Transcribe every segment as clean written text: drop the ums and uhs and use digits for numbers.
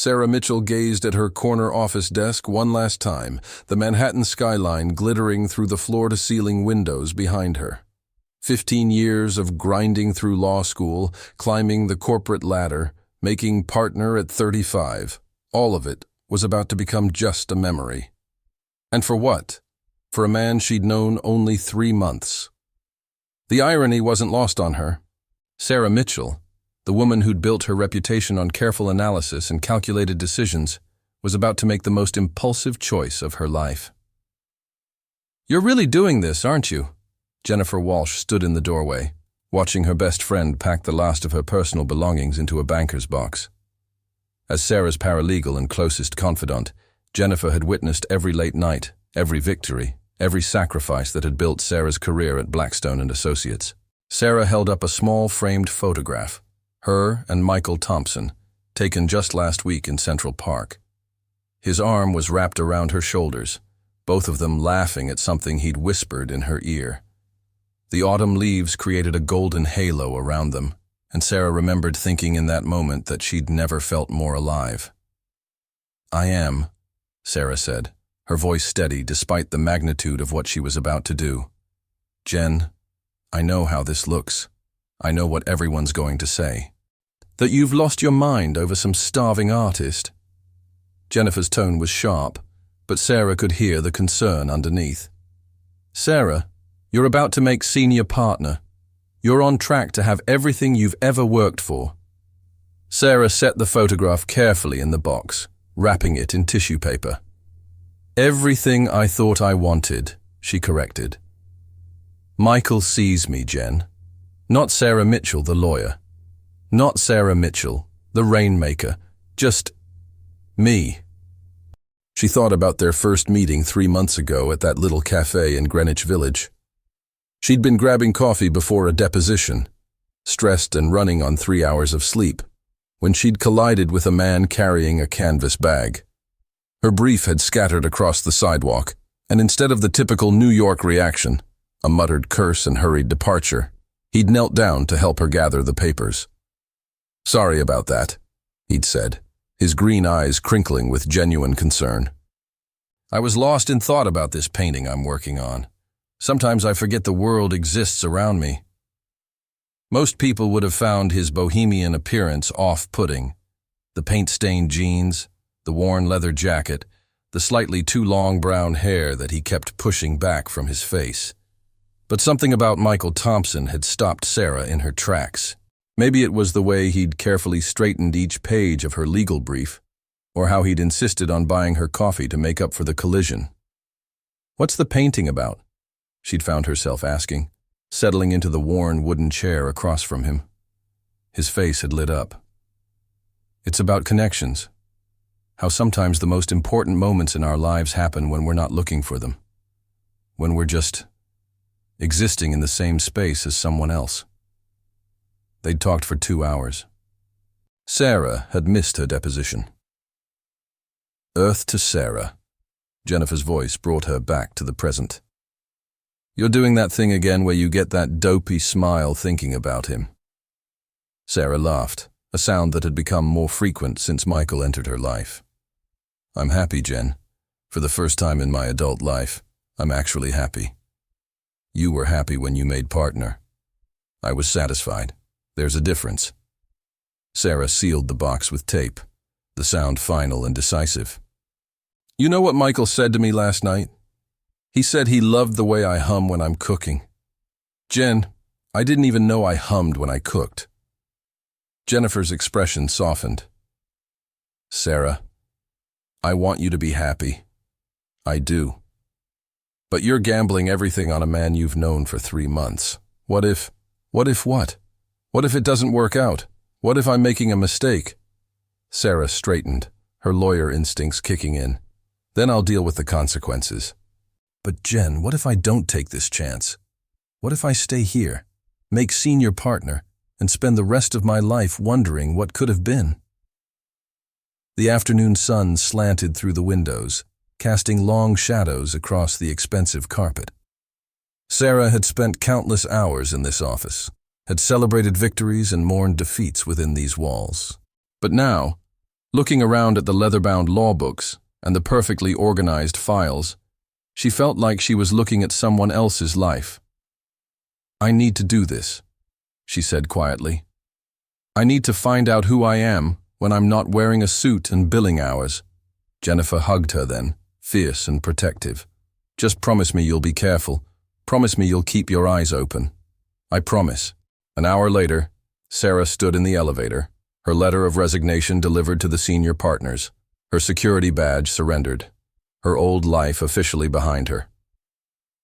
Sarah Mitchell gazed at her corner office desk one last time, the Manhattan skyline glittering through the floor-to-ceiling windows behind her. 15 years of grinding through law school, climbing the corporate ladder, making partner at 35. All of it was about to become just a memory. And for what? For a man she'd known only 3 months. The irony wasn't lost on her. Sarah Mitchell, the woman who'd built her reputation on careful analysis and calculated decisions, was about to make the most impulsive choice of her life. "You're really doing this, aren't you?" Jennifer Walsh stood in the doorway, watching her best friend pack the last of her personal belongings into a banker's box. As Sarah's paralegal and closest confidant, Jennifer had witnessed every late night, every victory, every sacrifice that had built Sarah's career at Blackstone and Associates. Sarah held up a small framed photograph, her and Michael Thompson, taken just last week in Central Park. His arm was wrapped around her shoulders, both of them laughing at something he'd whispered in her ear. The autumn leaves created a golden halo around them, and Sarah remembered thinking in that moment that she'd never felt more alive. "I am," Sarah said, her voice steady despite the magnitude of what she was about to do. "Jen, I know how this looks. I know what everyone's going to say. That you've lost your mind over some starving artist." Jennifer's tone was sharp, but Sarah could hear the concern underneath. "Sarah, you're about to make senior partner. You're on track to have everything you've ever worked for." Sarah set the photograph carefully in the box, wrapping it in tissue paper. "Everything I thought I wanted," she corrected. "Michael sees me, Jen. Not Sarah Mitchell, the lawyer. Not Sarah Mitchell, the rainmaker. Just me." She thought about their first meeting 3 months ago at that little cafe in Greenwich Village. She'd been grabbing coffee before a deposition, stressed and running on 3 hours of sleep, when she'd collided with a man carrying a canvas bag. Her brief had scattered across the sidewalk, and instead of the typical New York reaction, a muttered curse and hurried departure, he'd knelt down to help her gather the papers. "Sorry about that," he'd said, his green eyes crinkling with genuine concern. "I was lost in thought about this painting I'm working on. Sometimes I forget the world exists around me." Most people would have found his bohemian appearance off-putting. The paint-stained jeans, the worn leather jacket, the slightly too long brown hair that he kept pushing back from his face. But something about Michael Thompson had stopped Sarah in her tracks. Maybe it was the way he'd carefully straightened each page of her legal brief, or how he'd insisted on buying her coffee to make up for the collision. "What's the painting about?" she'd found herself asking, settling into the worn wooden chair across from him. His face had lit up. "It's about connections. How sometimes the most important moments in our lives happen when we're not looking for them. When we're just existing in the same space as someone else." They'd talked for 2 hours. Sarah had missed her deposition. "Earth to Sarah." Jennifer's voice brought her back to the present. "You're doing that thing again where you get that dopey smile thinking about him." Sarah laughed, a sound that had become more frequent since Michael entered her life. "I'm happy, Jen. For the first time in my adult life, I'm actually happy. You were happy when you made partner. I was satisfied. There's a difference." Sarah sealed the box with tape, the sound final and decisive. "You know what Michael said to me last night? He said he loved the way I hum when I'm cooking. Jen, I didn't even know I hummed when I cooked." Jennifer's expression softened. "Sarah, I want you to be happy. I do. But you're gambling everything on a man you've known for 3 months. What if what? What if it doesn't work out? What if I'm making a mistake?" Sarah straightened, her lawyer instincts kicking in. "Then I'll deal with the consequences." "But Jen, what if I don't take this chance? What if I stay here, make senior partner, and spend the rest of my life wondering what could have been?" The afternoon sun slanted through the windows, casting long shadows across the expensive carpet. Sarah had spent countless hours in this office, had celebrated victories and mourned defeats within these walls. But now, Looking around at the leather-bound law books and the perfectly organized files, she felt like she was looking at someone else's life. "I need to do this," she said quietly. "I need to find out who I am when I'm not wearing a suit and billing hours." Jennifer hugged her then, fierce and protective. "Just promise me you'll be careful. Promise me you'll keep your eyes open." "I promise." An hour later, Sarah stood in the elevator, her letter of resignation delivered to the senior partners, her security badge surrendered, her old life officially behind her.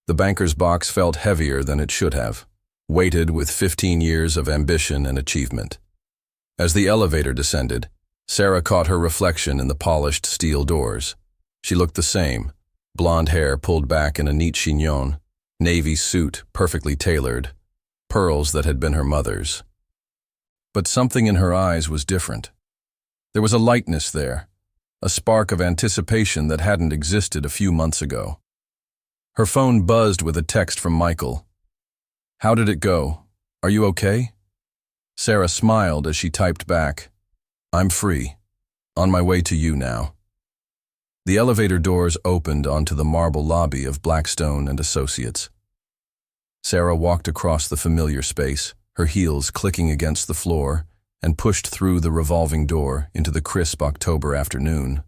The banker's box felt heavier than it should have, weighted with 15 years of ambition and achievement. As the elevator descended, Sarah caught her reflection in the polished steel doors. She looked the same, blonde hair pulled back in a neat chignon, navy suit perfectly tailored, pearls that had been her mother's. But something in her eyes was different. There was a lightness there, a spark of anticipation that hadn't existed a few months ago. Her phone buzzed with a text from Michael. "How did it go? Are you okay?" Sarah smiled as she typed back, "I'm free. On my way to you now." The elevator doors opened onto the marble lobby of Blackstone and Associates. Sarah walked across the familiar space, her heels clicking against the floor, and pushed through the revolving door into the crisp October afternoon.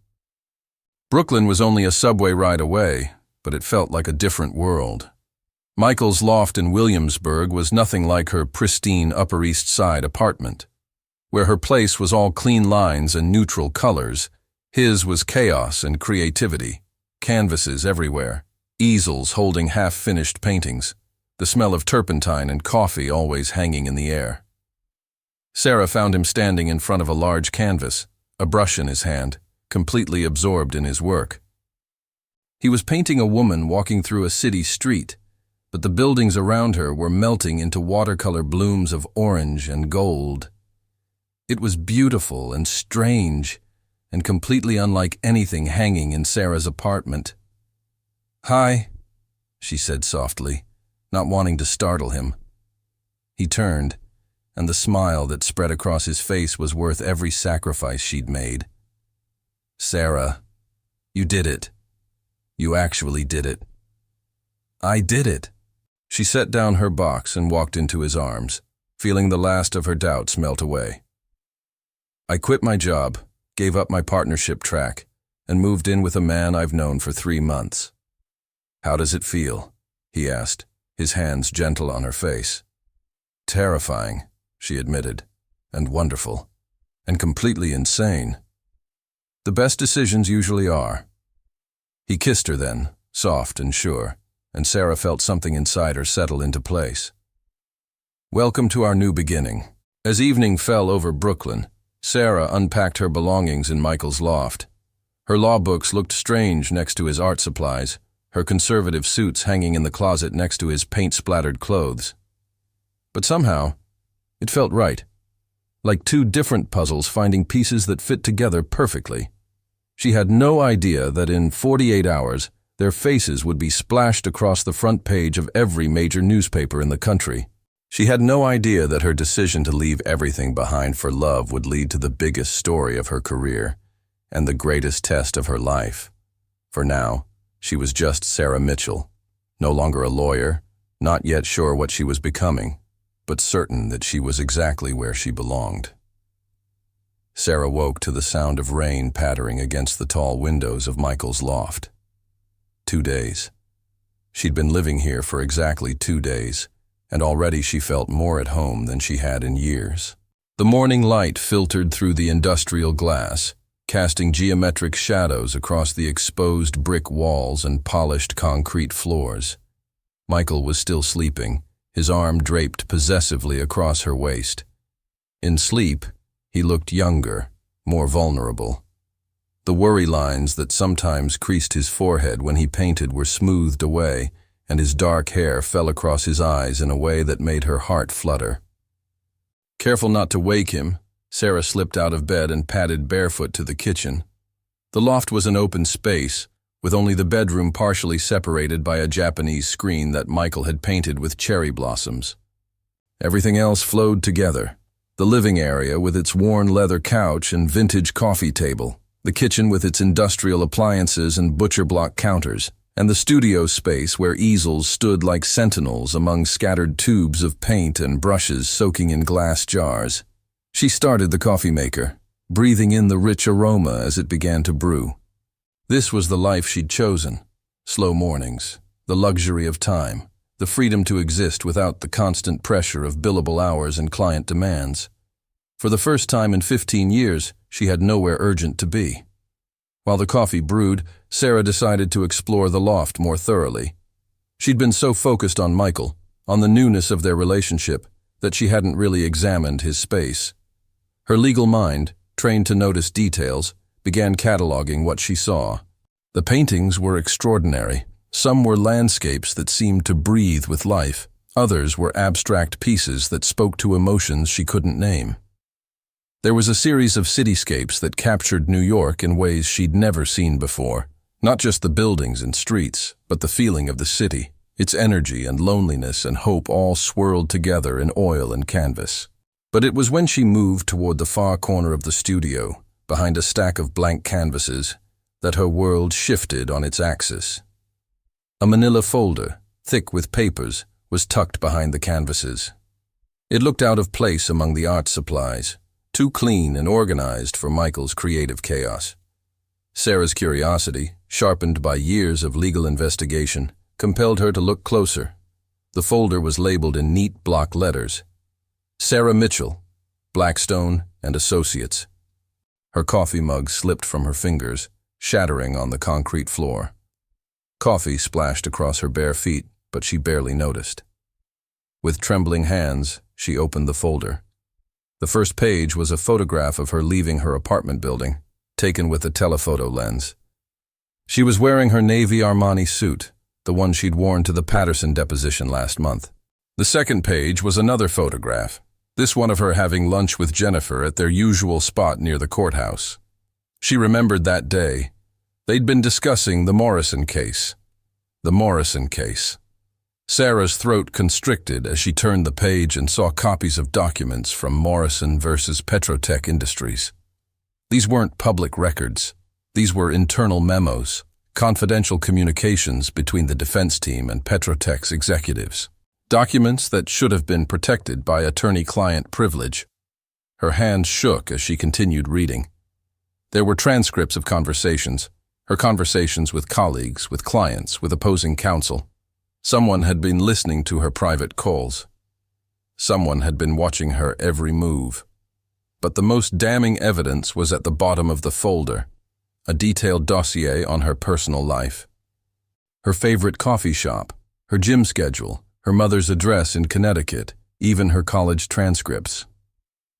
Brooklyn was only a subway ride away, but it felt like a different world. Michael's loft in Williamsburg was nothing like her pristine Upper East Side apartment. Where her place was all clean lines and neutral colors, his was chaos and creativity, canvases everywhere, easels holding half-finished paintings, the smell of turpentine and coffee always hanging in the air. Sarah found him standing in front of a large canvas, a brush in his hand, completely absorbed in his work. He was painting a woman walking through a city street, but the buildings around her were melting into watercolor blooms of orange and gold. It was beautiful and strange, and completely unlike anything hanging in Sarah's apartment. "Hi," she said softly, not wanting to startle him. He turned, and the smile that spread across his face was worth every sacrifice she'd made. "Sarah, you did it. You actually did it." "I did it." She set down her box and walked into his arms, feeling the last of her doubts melt away. "I quit my job, gave up my partnership track, and moved in with a man I've known for 3 months. How does it feel?" he asked, his hands gentle on her face. "Terrifying," she admitted, "and wonderful, and completely insane. The best decisions usually are." He kissed her then, soft and sure, and Sarah felt something inside her settle into place. Welcome to our new beginning. As evening fell over Brooklyn, Sarah unpacked her belongings in Michael's loft. Her law books looked strange next to his art supplies, her conservative suits hanging in the closet next to his paint-splattered clothes. But somehow, it felt right, like 2 different puzzles finding pieces that fit together perfectly. She had no idea that in 48 hours, their faces would be splashed across the front page of every major newspaper in the country. She had no idea that her decision to leave everything behind for love would lead to the biggest story of her career and the greatest test of her life. For now, she was just Sarah Mitchell, no longer a lawyer, not yet sure what she was becoming, but certain that she was exactly where she belonged. Sarah woke to the sound of rain pattering against the tall windows of Michael's loft. 2 days. She'd been living here for exactly 2 days, and already she felt more at home than she had in years. The morning light filtered through the industrial glass, casting geometric shadows across the exposed brick walls and polished concrete floors. Michael was still sleeping, his arm draped possessively across her waist. In sleep, he looked younger, more vulnerable. The worry lines that sometimes creased his forehead when he painted were smoothed away, and his dark hair fell across his eyes in a way that made her heart flutter. Careful not to wake him, Sarah slipped out of bed and padded barefoot to the kitchen. The loft was an open space, with only the bedroom partially separated by a Japanese screen that Michael had painted with cherry blossoms. Everything else flowed together, The living area with its worn leather couch and vintage coffee table, the kitchen with its industrial appliances and butcher block counters, and the studio space where easels stood like sentinels among scattered tubes of paint and brushes soaking in glass jars. She started the coffee maker, breathing in the rich aroma as it began to brew. This was the life she'd chosen. Slow mornings, the luxury of time, the freedom to exist without the constant pressure of billable hours and client demands. For the first time in 15 years, she had nowhere urgent to be. While the coffee brewed, Sarah decided to explore the loft more thoroughly. She'd been so focused on Michael, on the newness of their relationship, that she hadn't really examined his space. Her legal mind, trained to notice details, began cataloging what she saw. The paintings were extraordinary. Some were landscapes that seemed to breathe with life. Others were abstract pieces that spoke to emotions she couldn't name. There was a series of cityscapes that captured New York in ways she'd never seen before. Not just the buildings and streets, but the feeling of the city, its energy and loneliness and hope all swirled together in oil and canvas. But it was when she moved toward the far corner of the studio, behind a stack of blank canvases, that her world shifted on its axis. A manila folder, thick with papers, was tucked behind the canvases. It looked out of place among the art supplies, too clean and organized for Michael's creative chaos. Sarah's curiosity, sharpened by years of legal investigation, compelled her to look closer. The folder was labeled in neat block letters. Sarah Mitchell, Blackstone and Associates. Her coffee mug slipped from her fingers, shattering on the concrete floor. Coffee splashed across her bare feet, but she barely noticed. With trembling hands, she opened the folder. The first page was a photograph of her leaving her apartment building, taken with a telephoto lens. She was wearing her navy Armani suit, the one she'd worn to the Patterson deposition last month. The second page was another photograph, this one of her having lunch with Jennifer at their usual spot near the courthouse. She remembered that day. They'd been discussing the Morrison case. The Morrison case. Sarah's throat constricted as she turned the page and saw copies of documents from Morrison versus Petrotech Industries. These weren't public records. These were internal memos, confidential communications between the defense team and Petrotech's executives. Documents that should have been protected by attorney-client privilege. Her hands shook as she continued reading. There were transcripts of conversations, her conversations with colleagues, with clients, with opposing counsel. Someone had been listening to her private calls. Someone had been watching her every move. But the most damning evidence was at the bottom of the folder, a detailed dossier on her personal life. Her favorite coffee shop, her gym schedule, her mother's address in Connecticut, even her college transcripts.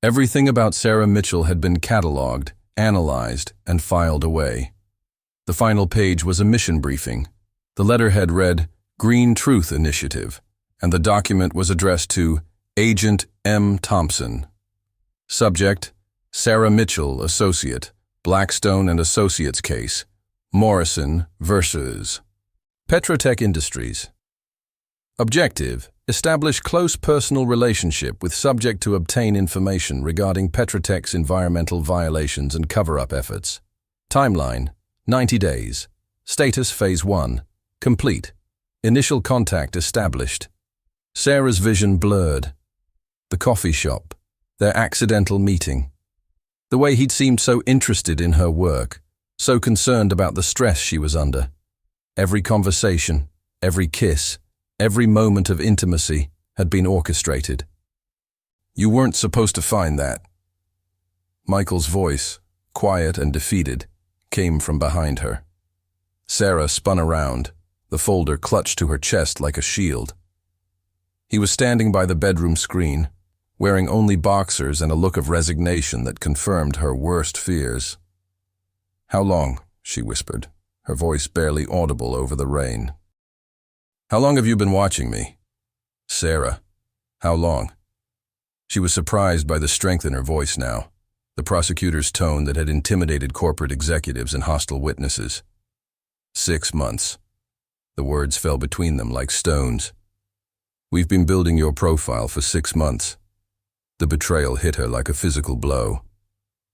Everything about Sarah Mitchell had been cataloged, analyzed, and filed away. The final page was a mission briefing. The letterhead read, Green Truth Initiative, and the document was addressed to Agent M. Thompson. Subject, Sarah Mitchell, Associate, Blackstone and Associates case, Morrison versus Petrotech Industries. Objective, establish close personal relationship with subject to obtain information regarding Petrotech's environmental violations and cover-up efforts. Timeline, 90 days. Status Phase 1, complete. Initial contact established. Sarah's vision blurred. The coffee shop, their accidental meeting. The way he'd seemed so interested in her work, so concerned about the stress she was under. Every conversation, every kiss, every moment of intimacy had been orchestrated. You weren't supposed to find that. Michael's voice, quiet and defeated, came from behind her. Sarah spun around, the folder clutched to her chest like a shield. He was standing by the bedroom screen, wearing only boxers and a look of resignation that confirmed her worst fears. How long? She whispered, her voice barely audible over the rain. How long have you been watching me? Sarah, how long? She was surprised by the strength in her voice now, the prosecutor's tone that had intimidated corporate executives and hostile witnesses. 6 months. The words fell between them like stones. We've been building your profile for 6 months. The betrayal hit her like a physical blow.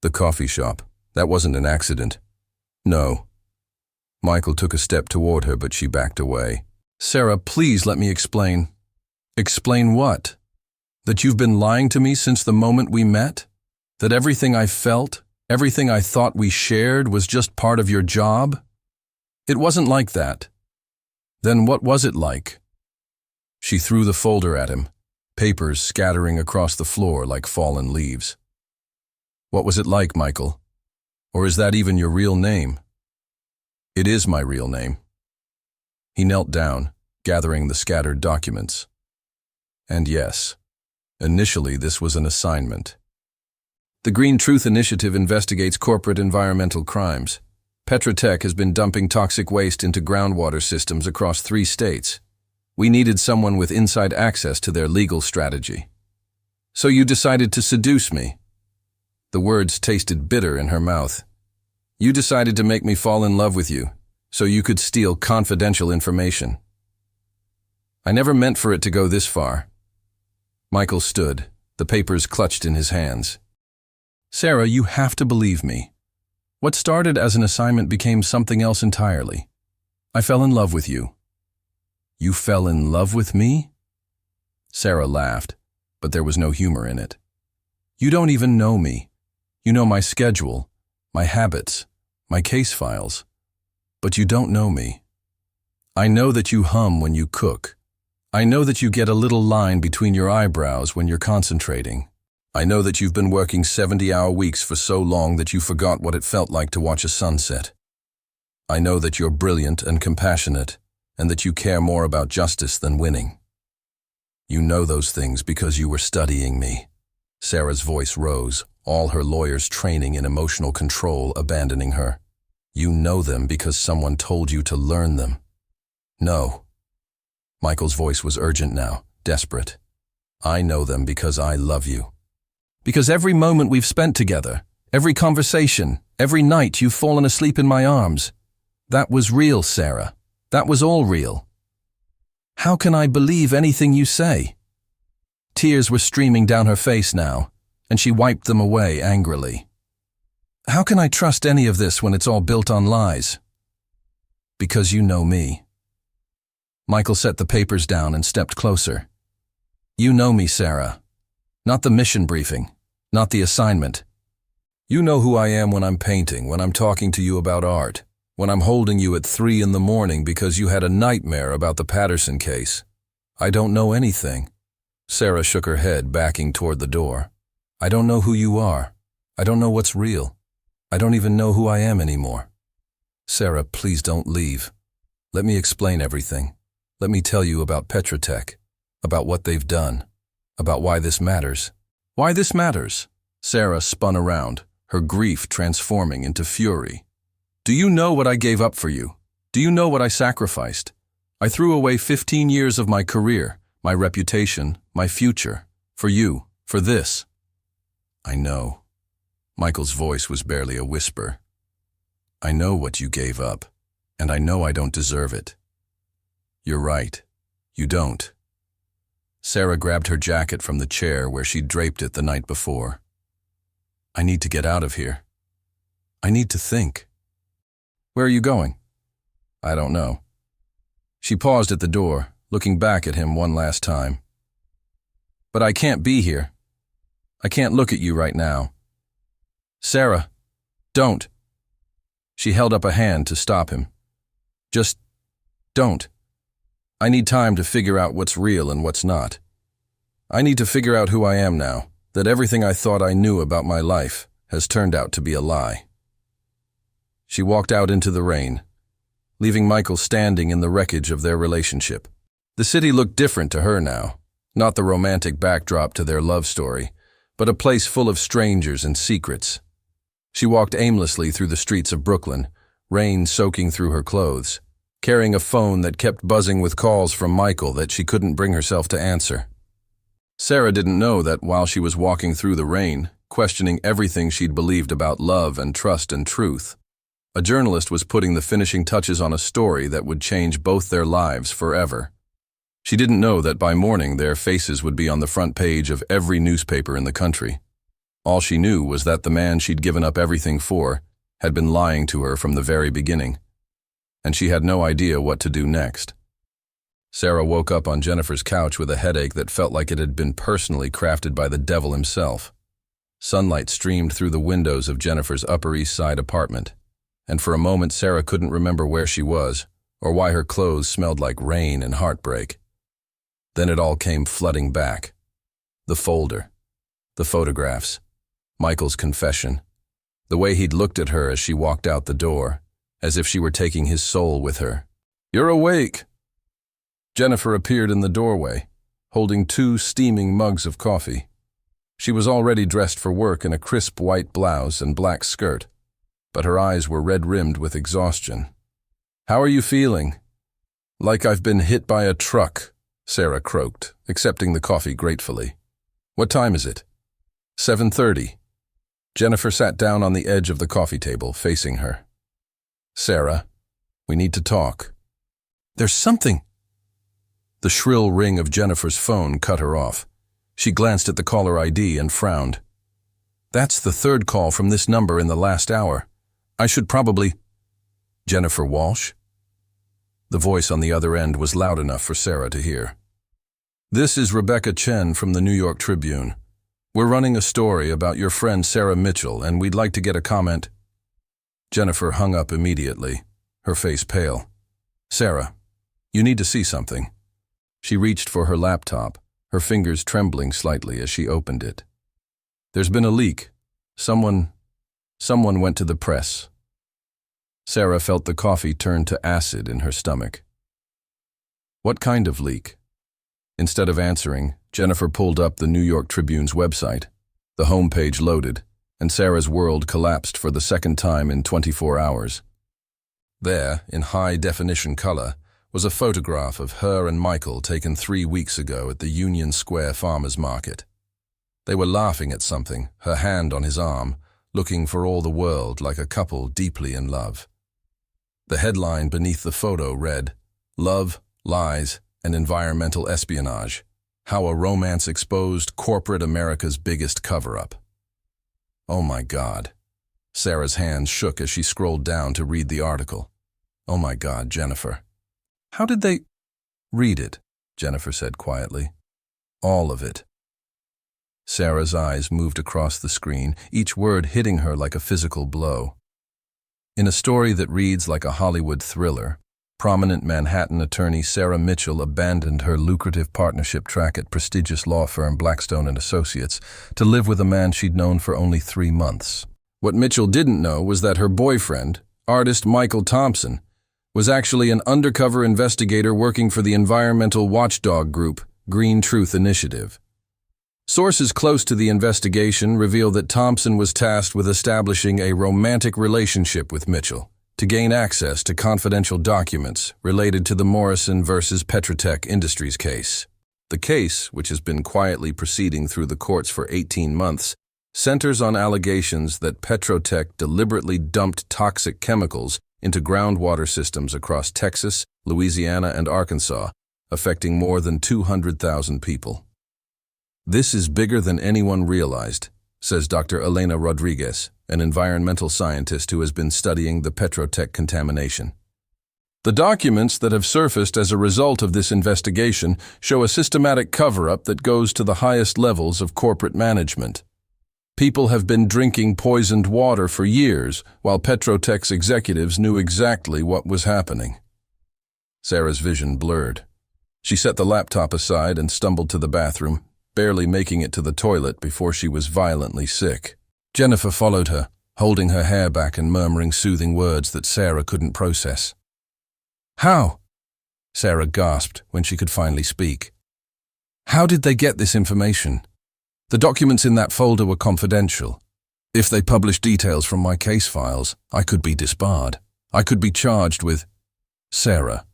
The coffee shop, that wasn't an accident. No. Michael took a step toward her, but she backed away. Sarah, please let me explain. Explain what? That you've been lying to me since the moment we met? That everything I felt, everything I thought we shared was just part of your job? It wasn't like that. Then what was it like? She threw the folder at him, papers scattering across the floor like fallen leaves. What was it like, Michael? Or is that even your real name? It is my real name. He knelt down, gathering the scattered documents. And yes, initially this was an assignment. The Green Truth Initiative investigates corporate environmental crimes. Petra Tech has been dumping toxic waste into groundwater systems across 3 states. We needed someone with inside access to their legal strategy. So you decided to seduce me. The words tasted bitter in her mouth. You decided to make me fall in love with you, so you could steal confidential information. I never meant for it to go this far. Michael stood, the papers clutched in his hands. Sarah, you have to believe me. What started as an assignment became something else entirely. I fell in love with you. You fell in love with me? Sarah laughed, but there was no humor in it. You don't even know me. You know my schedule, my habits, my case files. But you don't know me. I know that you hum when you cook. I know that you get a little line between your eyebrows when you're concentrating. I know that you've been working 70-hour weeks for so long that you forgot what it felt like to watch a sunset. I know that you're brilliant and compassionate, and that you care more about justice than winning. You know those things because you were studying me. Sarah's voice rose, all her lawyer's training in emotional control abandoning her. You know them because someone told you to learn them. No. Michael's voice was urgent now, desperate. I know them because I love you. Because every moment we've spent together, every conversation, every night you've fallen asleep in my arms. That was real, Sarah. That was all real. How can I believe anything you say? Tears were streaming down her face now, and she wiped them away angrily. How can I trust any of this when it's all built on lies? Because you know me. Michael set the papers down and stepped closer. You know me, Sarah. Not the mission briefing, not the assignment. You know who I am when I'm painting, when I'm talking to you about art, when I'm holding you at 3 in the morning because you had a nightmare about the Patterson case. I don't know anything. Sarah shook her head, backing toward the door. I don't know who you are. I don't know what's real. I don't even know who I am anymore. Sarah, please don't leave. Let me explain everything. Let me tell you about Petra Tech, about what they've done, about why this matters. Why this matters? Sarah spun around, her grief transforming into fury. Do you know what I gave up for you? Do you know what I sacrificed? I threw away 15 years of my career, my reputation, my future, for you, for this. I know. Michael's voice was barely a whisper. I know what you gave up, and I know I don't deserve it. You're right. You don't. Sarah grabbed her jacket from the chair where she'd draped it the night before. I need to get out of here. I need to think. Where are you going? I don't know. She paused at the door, looking back at him one last time. But I can't be here. I can't look at you right now. Sarah, don't. She held up a hand to stop him. Just don't. I need time to figure out what's real and what's not. I need to figure out who I am now, that everything I thought I knew about my life has turned out to be a lie. She walked out into the rain, leaving Michael standing in the wreckage of their relationship. The city looked different to her now, not the romantic backdrop to their love story, but a place full of strangers and secrets. She walked aimlessly through the streets of Brooklyn, rain soaking through her clothes, carrying a phone that kept buzzing with calls from Michael that she couldn't bring herself to answer. Sarah didn't know that while she was walking through the rain, questioning everything she'd believed about love and trust and truth, a journalist was putting the finishing touches on a story that would change both their lives forever. She didn't know that by morning their faces would be on the front page of every newspaper in the country. All she knew was that the man she'd given up everything for had been lying to her from the very beginning, and she had no idea what to do next. Sarah woke up on Jennifer's couch with a headache that felt like it had been personally crafted by the devil himself. Sunlight streamed through the windows of Jennifer's Upper East Side apartment, and for a moment Sarah couldn't remember where she was or why her clothes smelled like rain and heartbreak. Then it all came flooding back. The folder, the photographs, Michael's confession, the way he'd looked at her as she walked out the door, as if she were taking his soul with her. "You're awake!" Jennifer appeared in the doorway, holding 2 steaming mugs of coffee. She was already dressed for work in a crisp white blouse and black skirt, but her eyes were red-rimmed with exhaustion. "How are you feeling?" "Like I've been hit by a truck," Sarah croaked, accepting the coffee gratefully. "What time is it?" 7:30. Jennifer sat down on the edge of the coffee table, facing her. "Sarah, we need to talk." "There's something." The shrill ring of Jennifer's phone cut her off. She glanced at the caller ID and frowned. "That's the 3rd call from this number in the last hour. I should probably—" "Jennifer Walsh?" The voice on the other end was loud enough for Sarah to hear. "This is Rebecca Chen from the New York Tribune. We're running a story about your friend Sarah Mitchell, and we'd like to get a comment." Jennifer hung up immediately, her face pale. "Sarah, you need to see something." She reached for her laptop, her fingers trembling slightly as she opened it. "There's been a leak. Someone went to the press." Sarah felt the coffee turn to acid in her stomach. "What kind of leak?" Instead of answering, Jennifer pulled up the New York Tribune's website. The homepage loaded, and Sarah's world collapsed for the second time in 24 hours. There, in high-definition color, was a photograph of her and Michael taken 3 weeks ago at the Union Square Farmers Market. They were laughing at something, her hand on his arm, looking for all the world like a couple deeply in love. The headline beneath the photo read, "Love, Lies, and Environmental Espionage. How a Romance Exposed Corporate America's Biggest Cover-Up." Oh my God. Sarah's hands shook as she scrolled down to read the article. "Oh my God, Jennifer. How did they—" "Read it," Jennifer said quietly. "All of it." Sarah's eyes moved across the screen, each word hitting her like a physical blow. In a story that reads like a Hollywood thriller, prominent Manhattan attorney Sarah Mitchell abandoned her lucrative partnership track at prestigious law firm Blackstone & Associates to live with a man she'd known for only 3 months. What Mitchell didn't know was that her boyfriend, artist Michael Thompson, was actually an undercover investigator working for the environmental watchdog group Green Truth Initiative. Sources close to the investigation reveal that Thompson was tasked with establishing a romantic relationship with Mitchell to gain access to confidential documents related to the Morrison versus Petrotech Industries case. The case, which has been quietly proceeding through the courts for 18 months, centers on allegations that Petrotech deliberately dumped toxic chemicals into groundwater systems across Texas, Louisiana, and Arkansas, affecting more than 200,000 people. "This is bigger than anyone realized," says Dr. Elena Rodriguez, an environmental scientist who has been studying the Petrotech contamination. "The documents that have surfaced as a result of this investigation show a systematic cover-up that goes to the highest levels of corporate management. People have been drinking poisoned water for years, while Petrotech's executives knew exactly what was happening." Sarah's vision blurred. She set the laptop aside and stumbled to the bathroom, barely making it to the toilet before she was violently sick. Jennifer followed her, holding her hair back and murmuring soothing words that Sarah couldn't process. "How?" Sarah gasped when she could finally speak. "How did they get this information? The documents in that folder were confidential. If they published details from my case files, I could be disbarred. I could be charged with—" "Sarah."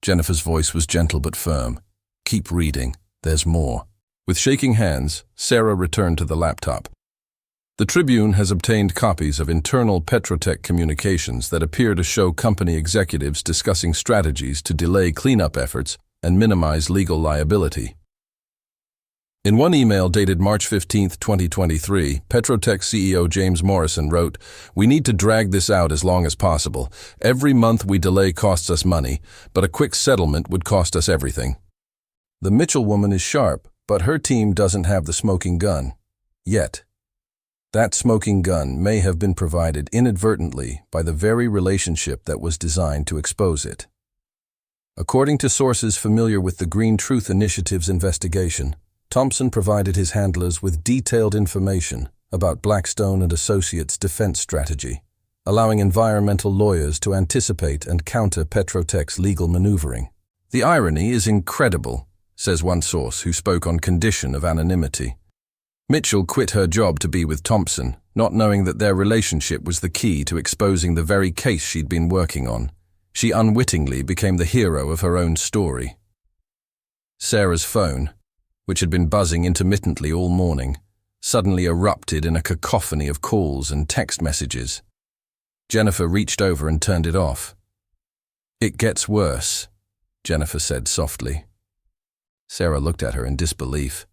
Jennifer's voice was gentle but firm. "Keep reading. There's more." With shaking hands, Sarah returned to the laptop. The Tribune has obtained copies of internal Petrotech communications that appear to show company executives discussing strategies to delay cleanup efforts and minimize legal liability. In one email dated March 15, 2023, Petrotech CEO James Morrison wrote, "We need to drag this out as long as possible. Every month we delay costs us money, but a quick settlement would cost us everything." The Mitchell woman is sharp, but her team doesn't have the smoking gun. Yet. That smoking gun may have been provided inadvertently by the very relationship that was designed to expose it. According to sources familiar with the Green Truth Initiative's investigation, Thompson provided his handlers with detailed information about Blackstone and Associates' defense strategy, allowing environmental lawyers to anticipate and counter Petrotech's legal maneuvering. "The irony is incredible," says one source who spoke on condition of anonymity. Mitchell quit her job to be with Thompson, not knowing that their relationship was the key to exposing the very case she'd been working on. She unwittingly became the hero of her own story. Sarah's phone, which had been buzzing intermittently all morning, suddenly erupted in a cacophony of calls and text messages. Jennifer reached over and turned it off. "It gets worse," Jennifer said softly. Sarah looked at her in disbelief.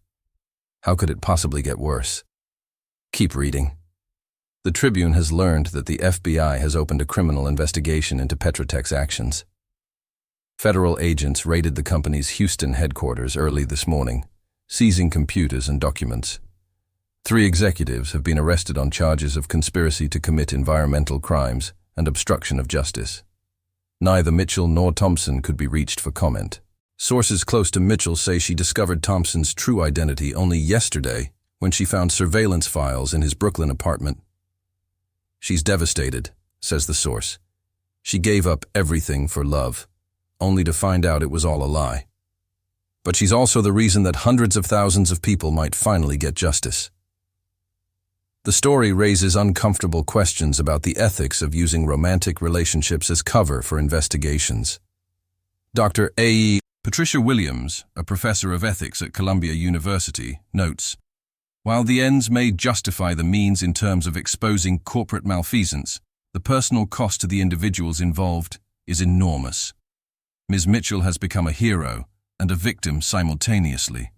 How could it possibly get worse? Keep reading. The Tribune has learned that the FBI has opened a criminal investigation into Petrotech's actions. Federal agents raided the company's Houston headquarters early this morning, seizing computers and documents. 3 executives have been arrested on charges of conspiracy to commit environmental crimes and obstruction of justice. Neither Mitchell nor Thompson could be reached for comment. Sources close to Mitchell say she discovered Thompson's true identity only yesterday when she found surveillance files in his Brooklyn apartment. "She's devastated," says the source. "She gave up everything for love, only to find out it was all a lie. But she's also the reason that hundreds of thousands of people might finally get justice." The story raises uncomfortable questions about the ethics of using romantic relationships as cover for investigations. Dr. A. Patricia Williams, a professor of ethics at Columbia University, notes, "While the ends may justify the means in terms of exposing corporate malfeasance, the personal cost to the individuals involved is enormous. Ms. Mitchell has become a hero and a victim simultaneously."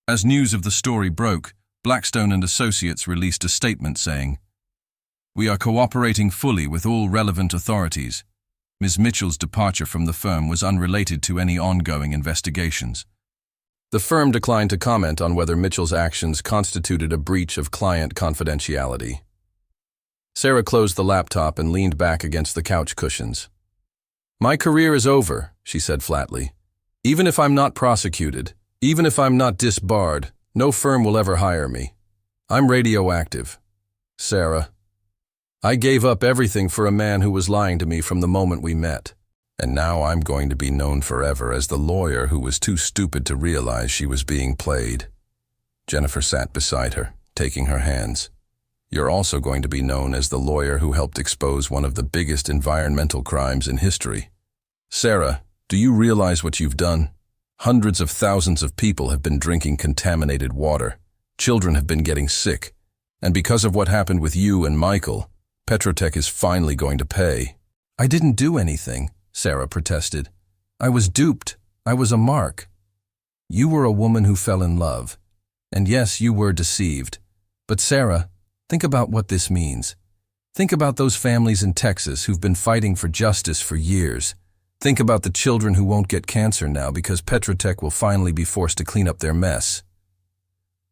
As news of the story broke, Blackstone and Associates released a statement saying, "We are cooperating fully with all relevant authorities. Ms. Mitchell's departure from the firm was unrelated to any ongoing investigations." The firm declined to comment on whether Mitchell's actions constituted a breach of client confidentiality. Sarah closed the laptop and leaned back against the couch cushions. "My career is over," she said flatly. "Even if I'm not prosecuted, even if I'm not disbarred, no firm will ever hire me. I'm radioactive. Sarah, I gave up everything for a man who was lying to me from the moment we met. And now I'm going to be known forever as the lawyer who was too stupid to realize she was being played." Jennifer sat beside her, taking her hands. "You're also going to be known as the lawyer who helped expose one of the biggest environmental crimes in history. Sarah, do you realize what you've done? Hundreds of thousands of people have been drinking contaminated water. Children have been getting sick. And because of what happened with you and Michael, Petrotech is finally going to pay." "I didn't do anything," Sarah protested. "I was duped. I was a mark." "You were a woman who fell in love. And yes, you were deceived. But Sarah, think about what this means. Think about those families in Texas who've been fighting for justice for years. Think about the children who won't get cancer now because Petrotech will finally be forced to clean up their mess."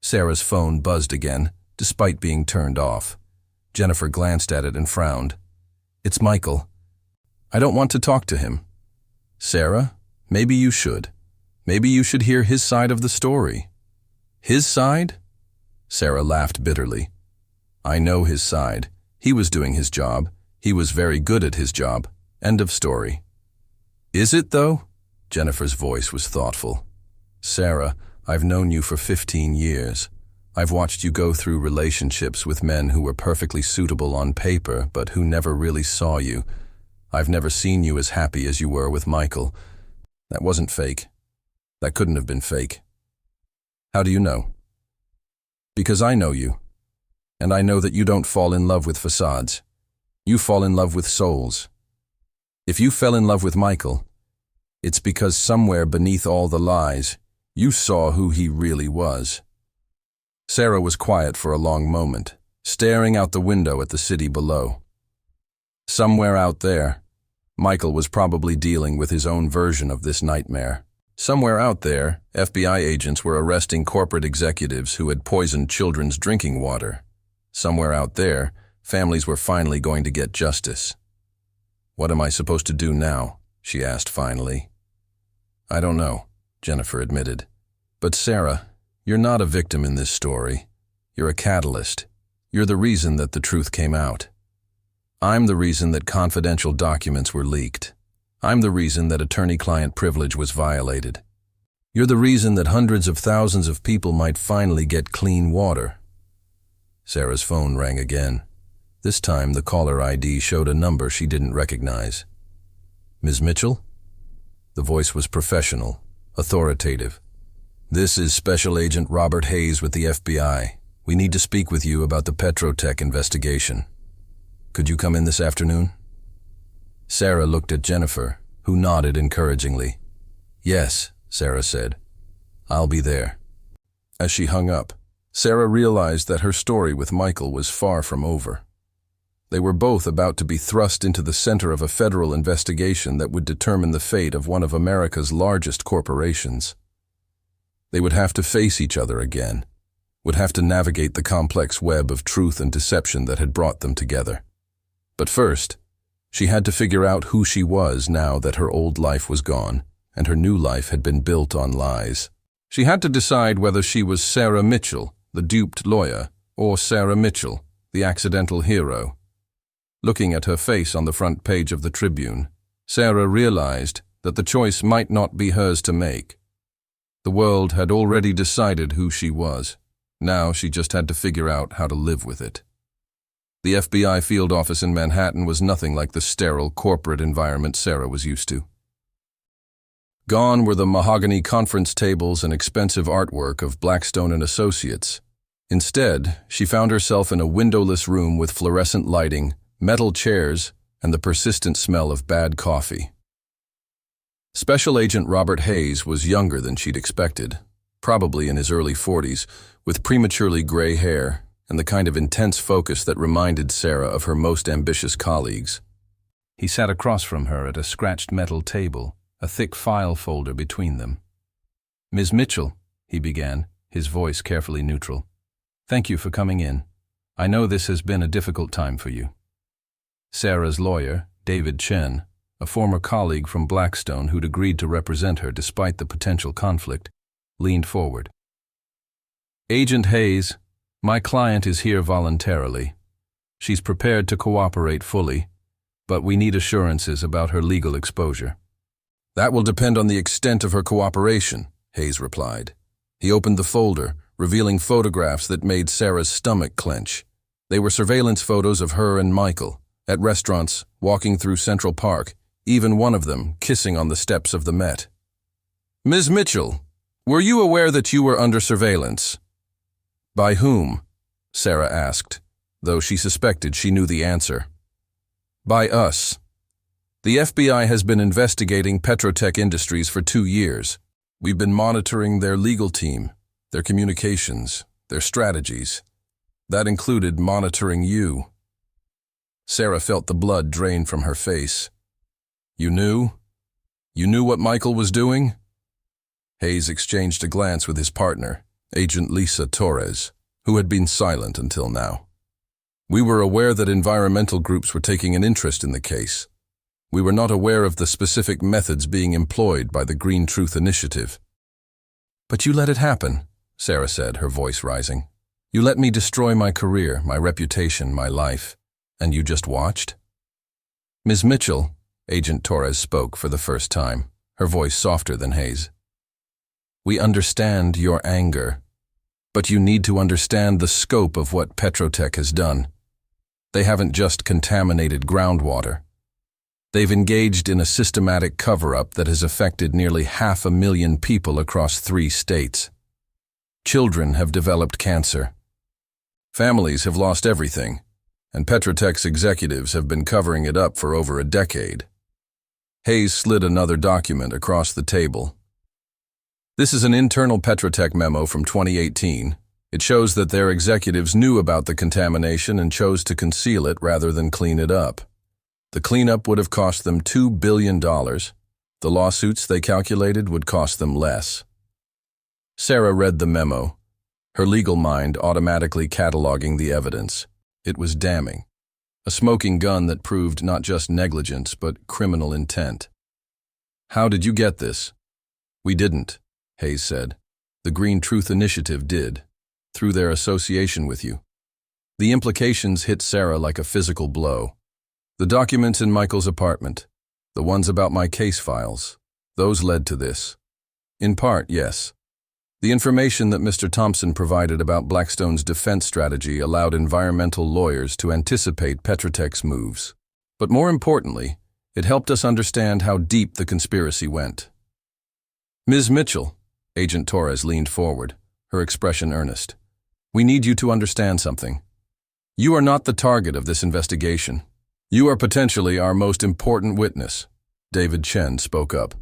Sarah's phone buzzed again, despite being turned off. Jennifer glanced at it and frowned. "It's Michael. I don't want to talk to him." "Sarah, maybe you should. Maybe you should hear his side of the story." "His side?" Sarah laughed bitterly. "I know his side. He was doing his job. He was very good at his job. End of story." "Is it, though?" Jennifer's voice was thoughtful. "Sarah, I've known you for 15 years. I've watched you go through relationships with men who were perfectly suitable on paper, but who never really saw you. I've never seen you as happy as you were with Michael. That wasn't fake. That couldn't have been fake." "How do you know?" "Because I know you. And I know that you don't fall in love with facades. You fall in love with souls. If you fell in love with Michael, It's because somewhere beneath all the lies, you saw who he really was. Sarah was quiet for a long moment, staring out the window at the city below. Somewhere out there, Michael was probably dealing with his own version of this nightmare. Somewhere out there, FBI agents were arresting corporate executives who had poisoned children's drinking water. Somewhere out there, families were finally going to get justice. "What am I supposed to do now?" she asked finally. "I don't know," Jennifer admitted. "But Sarah, you're not a victim in this story. You're a catalyst. You're the reason that the truth came out. I'm the reason that confidential documents were leaked. I'm the reason that attorney-client privilege was violated. You're the reason that hundreds of thousands of people might finally get clean water." Sarah's phone rang again. This time, the caller ID showed a number she didn't recognize. "Ms. Mitchell?" The voice was professional, authoritative. "This is Special Agent Robert Hayes with the FBI. We need to speak with you about the Petrotech investigation. Could you come in this afternoon?" Sarah looked at Jennifer, who nodded encouragingly. "Yes," Sarah said. "I'll be there." As she hung up, Sarah realized that her story with Michael was far from over. They were both about to be thrust into the center of a federal investigation that would determine the fate of one of America's largest corporations. They would have to face each other again, would have to navigate the complex web of truth and deception that had brought them together. But first, she had to figure out who she was now that her old life was gone and her new life had been built on lies. She had to decide whether she was Sarah Mitchell, the duped lawyer, or Sarah Mitchell, the accidental hero. Looking at her face on the front page of the Tribune, Sarah realized that the choice might not be hers to make. The world had already decided who she was. Now she just had to figure out how to live with it. The FBI field office in Manhattan was nothing like the sterile corporate environment Sarah was used to. Gone were the mahogany conference tables and expensive artwork of Blackstone and Associates. Instead, she found herself in a windowless room with fluorescent lighting, metal chairs, and the persistent smell of bad coffee. Special Agent Robert Hayes was younger than she'd expected, probably in his early 40s, with prematurely gray hair and the kind of intense focus that reminded Sarah of her most ambitious colleagues. He sat across from her at a scratched metal table, a thick file folder between them. "Ms. Mitchell," he began, his voice carefully neutral. "Thank you for coming in. I know this has been a difficult time for you." Sarah's lawyer, David Chen, a former colleague from Blackstone who'd agreed to represent her despite the potential conflict, leaned forward. "Agent Hayes, my client is here voluntarily. She's prepared to cooperate fully, but we need assurances about her legal exposure." "That will depend on the extent of her cooperation," Hayes replied. He opened the folder, revealing photographs that made Sarah's stomach clench. They were surveillance photos of her and Michael, at restaurants, walking through Central Park, even one of them kissing on the steps of the Met. "Ms. Mitchell, were you aware that you were under surveillance?" "By whom?" Sarah asked, though she suspected she knew the answer. "By us. The FBI has been investigating Petrotech Industries for 2 years. We've been monitoring their legal team, their communications, their strategies. That included monitoring you." Sarah felt the blood drain from her face. "You knew? You knew what Michael was doing?" Hayes exchanged a glance with his partner, Agent Lisa Torres, who had been silent until now. "We were aware that environmental groups were taking an interest in the case. We were not aware of the specific methods being employed by the Green Truth Initiative." "But you let it happen," Sarah said, her voice rising. "You let me destroy my career, my reputation, my life, and you just watched?" "Ms. Mitchell," Agent Torres spoke for the first time, her voice softer than Hayes. "We understand your anger, but you need to understand the scope of what Petrotech has done. They haven't just contaminated groundwater. They've engaged in a systematic cover-up that has affected nearly 500,000 people across 3 states. Children have developed cancer. Families have lost everything, and Petrotech's executives have been covering it up for over a decade. Hayes slid another document across the table. This is an internal Petratech memo from 2018. It shows that their executives knew about the contamination and chose to conceal it rather than clean it up. The cleanup would have cost them $2 billion. The lawsuits, they calculated, would cost them less. Sarah read the memo, her legal mind automatically cataloging the evidence. It was damning. A smoking gun that proved not just negligence, but criminal intent. "How did you get this?" "We didn't," Hayes said. "The Green Truth Initiative did, through their association with you." The implications hit Sarah like a physical blow. "The documents in Michael's apartment, the ones about my case files, those led to this." "In part, yes. The information that Mr. Thompson provided about Blackstone's defense strategy allowed environmental lawyers to anticipate Petratech's moves. But more importantly, it helped us understand how deep the conspiracy went." "Ms. Mitchell," Agent Torres leaned forward, her expression earnest. "We need you to understand something. You are not the target of this investigation. You are potentially our most important witness," David Chen spoke up.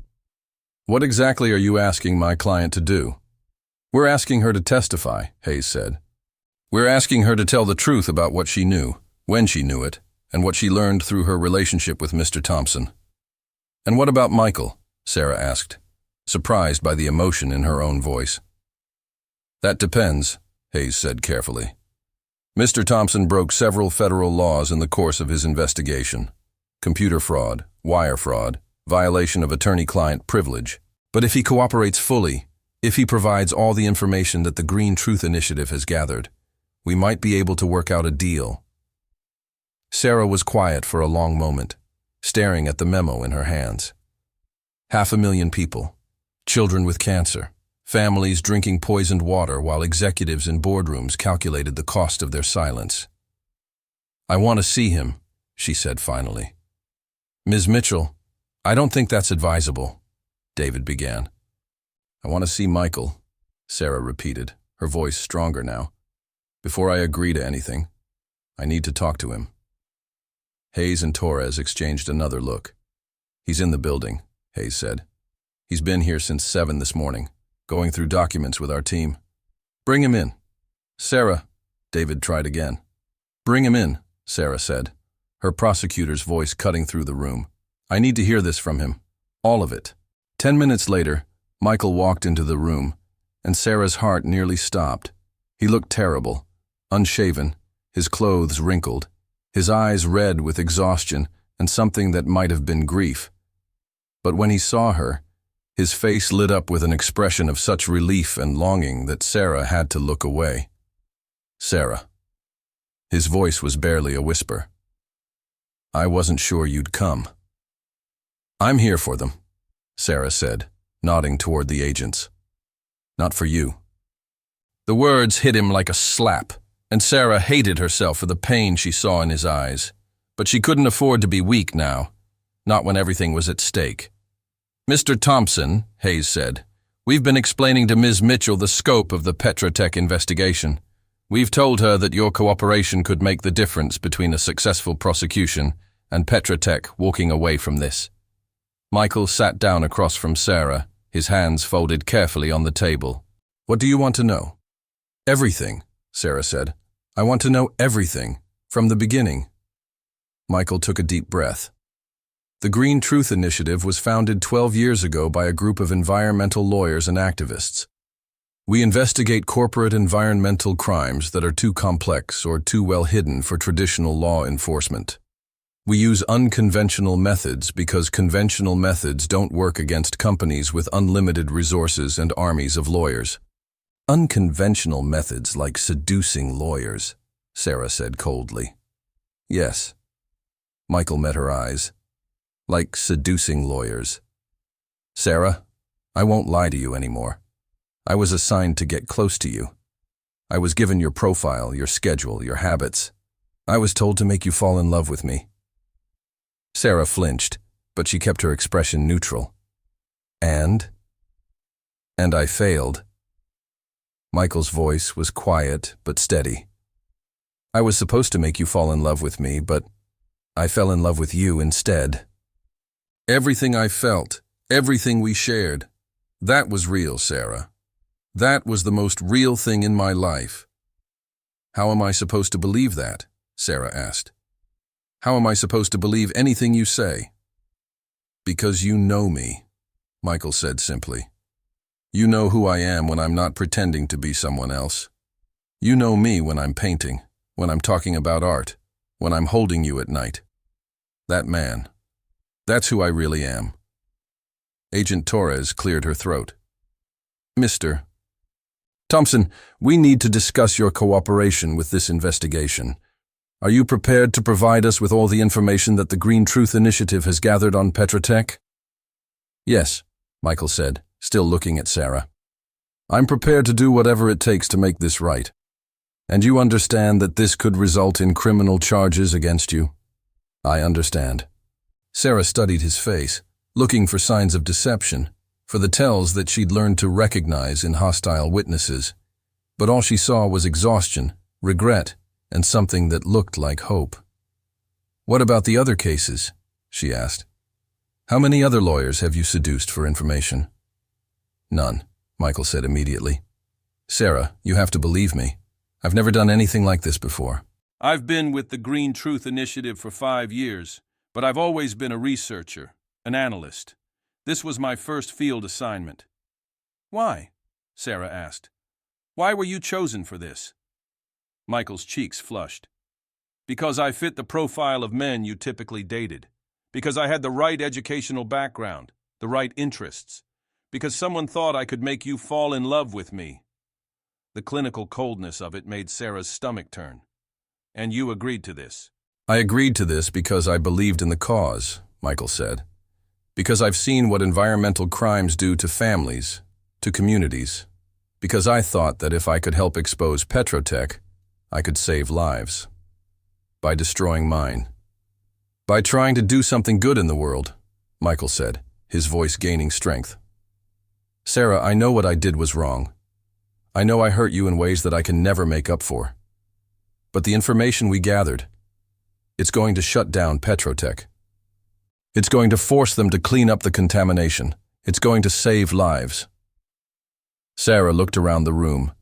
"What exactly are you asking my client to do?" "We're asking her to testify," Hayes said. "We're asking her to tell the truth about what she knew, when she knew it, and what she learned through her relationship with Mr. Thompson." "And what about Michael?" Sarah asked, surprised by the emotion in her own voice. "That depends," Hayes said carefully. "Mr. Thompson broke several federal laws in the course of his investigation. Computer fraud, wire fraud, violation of attorney-client privilege. But if he cooperates fully, if he provides all the information that the Green Truth Initiative has gathered, we might be able to work out a deal." Sarah was quiet for a long moment, staring at the memo in her hands. 500,000 people, children with cancer, families drinking poisoned water while executives in boardrooms calculated the cost of their silence. "I want to see him," she said finally. "Ms. Mitchell, I don't think that's advisable," David began. "I want to see Michael," Sarah repeated, her voice stronger now. "Before I agree to anything, I need to talk to him." Hayes and Torres exchanged another look. "He's in the building," Hayes said. "He's been here since 7 this morning, going through documents with our team." "Bring him in." "Sarah," David tried again. "Bring him in," Sarah said, her prosecutor's voice cutting through the room. "I need to hear this from him. All of it." 10 minutes later, Michael walked into the room, and Sarah's heart nearly stopped. He looked terrible, unshaven, his clothes wrinkled, his eyes red with exhaustion and something that might have been grief. But when he saw her, his face lit up with an expression of such relief and longing that Sarah had to look away. "Sarah." His voice was barely a whisper. "I wasn't sure you'd come." "I'm here for them," Sarah said, nodding toward the agents. "Not for you." The words hit him like a slap, and Sarah hated herself for the pain she saw in his eyes. But she couldn't afford to be weak now, not when everything was at stake. "Mr. Thompson," Hayes said, "we've been explaining to Ms. Mitchell the scope of the Petratech investigation. We've told her that your cooperation could make the difference between a successful prosecution and Petratech walking away from this." Michael sat down across from Sarah, his hands folded carefully on the table. "What do you want to know?" "Everything," Sarah said. "I want to know everything, from the beginning." Michael took a deep breath. The Green Truth Initiative was founded 12 years ago by a group of environmental lawyers and activists. We investigate corporate environmental crimes that are too complex or too well hidden for traditional law enforcement. We use unconventional methods because conventional methods don't work against companies with unlimited resources and armies of lawyers. "Unconventional methods like seducing lawyers," Sarah said coldly. "Yes." Michael met her eyes. "Like seducing lawyers." "Sarah, I won't lie to you anymore. I was assigned to get close to you. I was given your profile, your schedule, your habits. I was told to make you fall in love with me." Sarah flinched, but she kept her expression neutral. And I failed." Michael's voice was quiet but steady. "I was supposed to make you fall in love with me, but I fell in love with you instead." Everything I felt, everything we shared, that was real, Sarah. That was the most real thing in my life. How am I supposed to believe that? Sarah asked. How am I supposed to believe anything you say? Because you know me, Michael said simply. You know who I am when I'm not pretending to be someone else. You know me when I'm painting, when I'm talking about art, when I'm holding you at night. That man. That's who I really am. Agent Torres cleared her throat. Mr. Thompson, we need to discuss your cooperation with this investigation. Are you prepared to provide us with all the information that the Green Truth Initiative has gathered on Petrotech? Yes, Michael said, still looking at Sarah. I'm prepared to do whatever it takes to make this right. And you understand that this could result in criminal charges against you? I understand. Sarah studied his face, looking for signs of deception, for the tells that she'd learned to recognize in hostile witnesses. But all she saw was exhaustion, regret, and something that looked like hope. What about the other cases? She asked. How many other lawyers have you seduced for information? None, Michael said immediately. Sarah, you have to believe me. I've never done anything like this before. I've been with the Green Truth Initiative for 5 years, but I've always been a researcher, an analyst. This was my first field assignment. Why? Sarah asked. Why were you chosen for this? Michael's cheeks flushed. Because I fit the profile of men you typically dated. Because I had the right educational background, the right interests. Because someone thought I could make you fall in love with me. The clinical coldness of it made Sarah's stomach turn. And you agreed to this. I agreed to this because I believed in the cause, Michael said. Because I've seen what environmental crimes do to families, to communities. Because I thought that if I could help expose Petrotech, I could save lives. By destroying mine. By trying to do something good in the world, Michael said, his voice gaining strength. Sarah, I know what I did was wrong. I know I hurt you in ways that I can never make up for. But the information we gathered, it's going to shut down Petrotech. It's going to force them to clean up the contamination. It's going to save lives. Sarah looked around the room,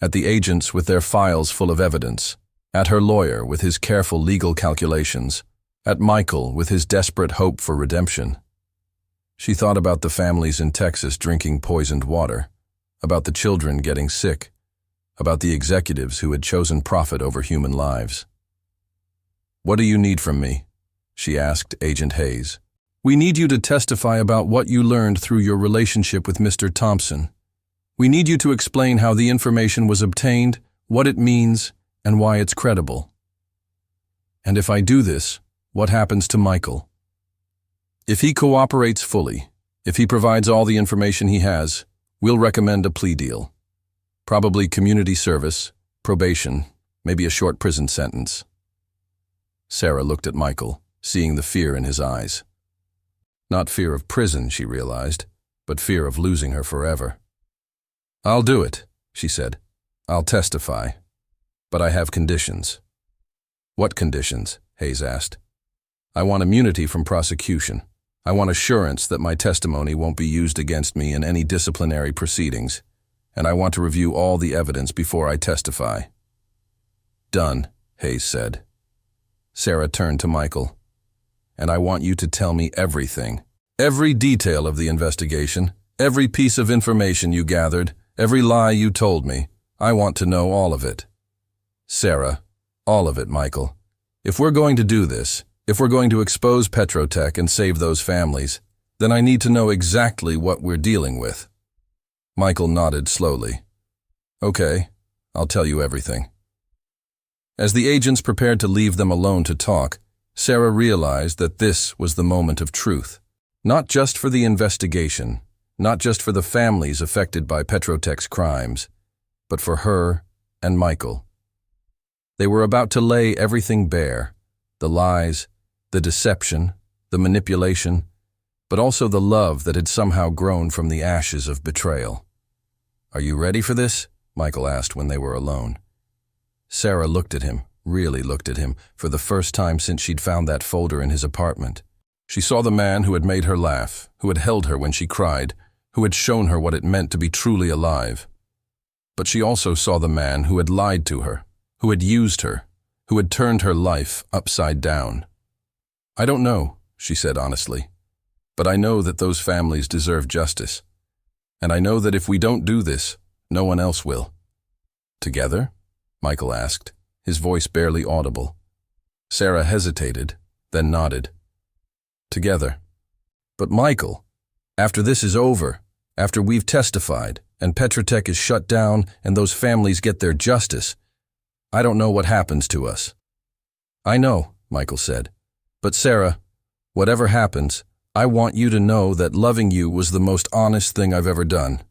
at the agents with their files full of evidence, at her lawyer with his careful legal calculations, at Michael with his desperate hope for redemption. She thought about the families in Texas drinking poisoned water, about the children getting sick, about the executives who had chosen profit over human lives. What do you need from me? She asked Agent Hayes. We need you to testify about what you learned through your relationship with Mr. Thompson. We need you to explain how the information was obtained, what it means, and why it's credible. And if I do this, what happens to Michael? If he cooperates fully, if he provides all the information he has, we'll recommend a plea deal. Probably community service, probation, maybe a short prison sentence. Sarah looked at Michael, seeing the fear in his eyes. Not fear of prison, she realized, but fear of losing her forever. I'll do it, she said. I'll testify. But I have conditions. What conditions? Hayes asked. I want immunity from prosecution. I want assurance that my testimony won't be used against me in any disciplinary proceedings, and I want to review all the evidence before I testify. Done, Hayes said. Sarah turned to Michael. And I want you to tell me everything. Every detail of the investigation, every piece of information you gathered, every lie you told me. I want to know all of it. Sarah, all of it, Michael. If we're going to do this, if we're going to expose Petrotech and save those families, then I need to know exactly what we're dealing with. Michael nodded slowly. Okay, I'll tell you everything. As the agents prepared to leave them alone to talk, Sarah realized that this was the moment of truth. Not just for the investigation, not just for the families affected by Petrotech's crimes, but for her and Michael. They were about to lay everything bare, the lies, the deception, the manipulation, but also the love that had somehow grown from the ashes of betrayal. Are you ready for this? Michael asked when they were alone. Sarah looked at him, really looked at him, for the first time since she'd found that folder in his apartment. She saw the man who had made her laugh, who had held her when she cried, who had shown her what it meant to be truly alive. But she also saw the man who had lied to her, who had used her, who had turned her life upside down. "I don't know," she said honestly, "but I know that those families deserve justice. And I know that if we don't do this, no one else will." "Together?" Michael asked, his voice barely audible. Sarah hesitated, then nodded. "Together. But Michael, after this is over, after we've testified, and Petrotech is shut down and those families get their justice, I don't know what happens to us." "I know," Michael said. "But Sarah, whatever happens, I want you to know that loving you was the most honest thing I've ever done."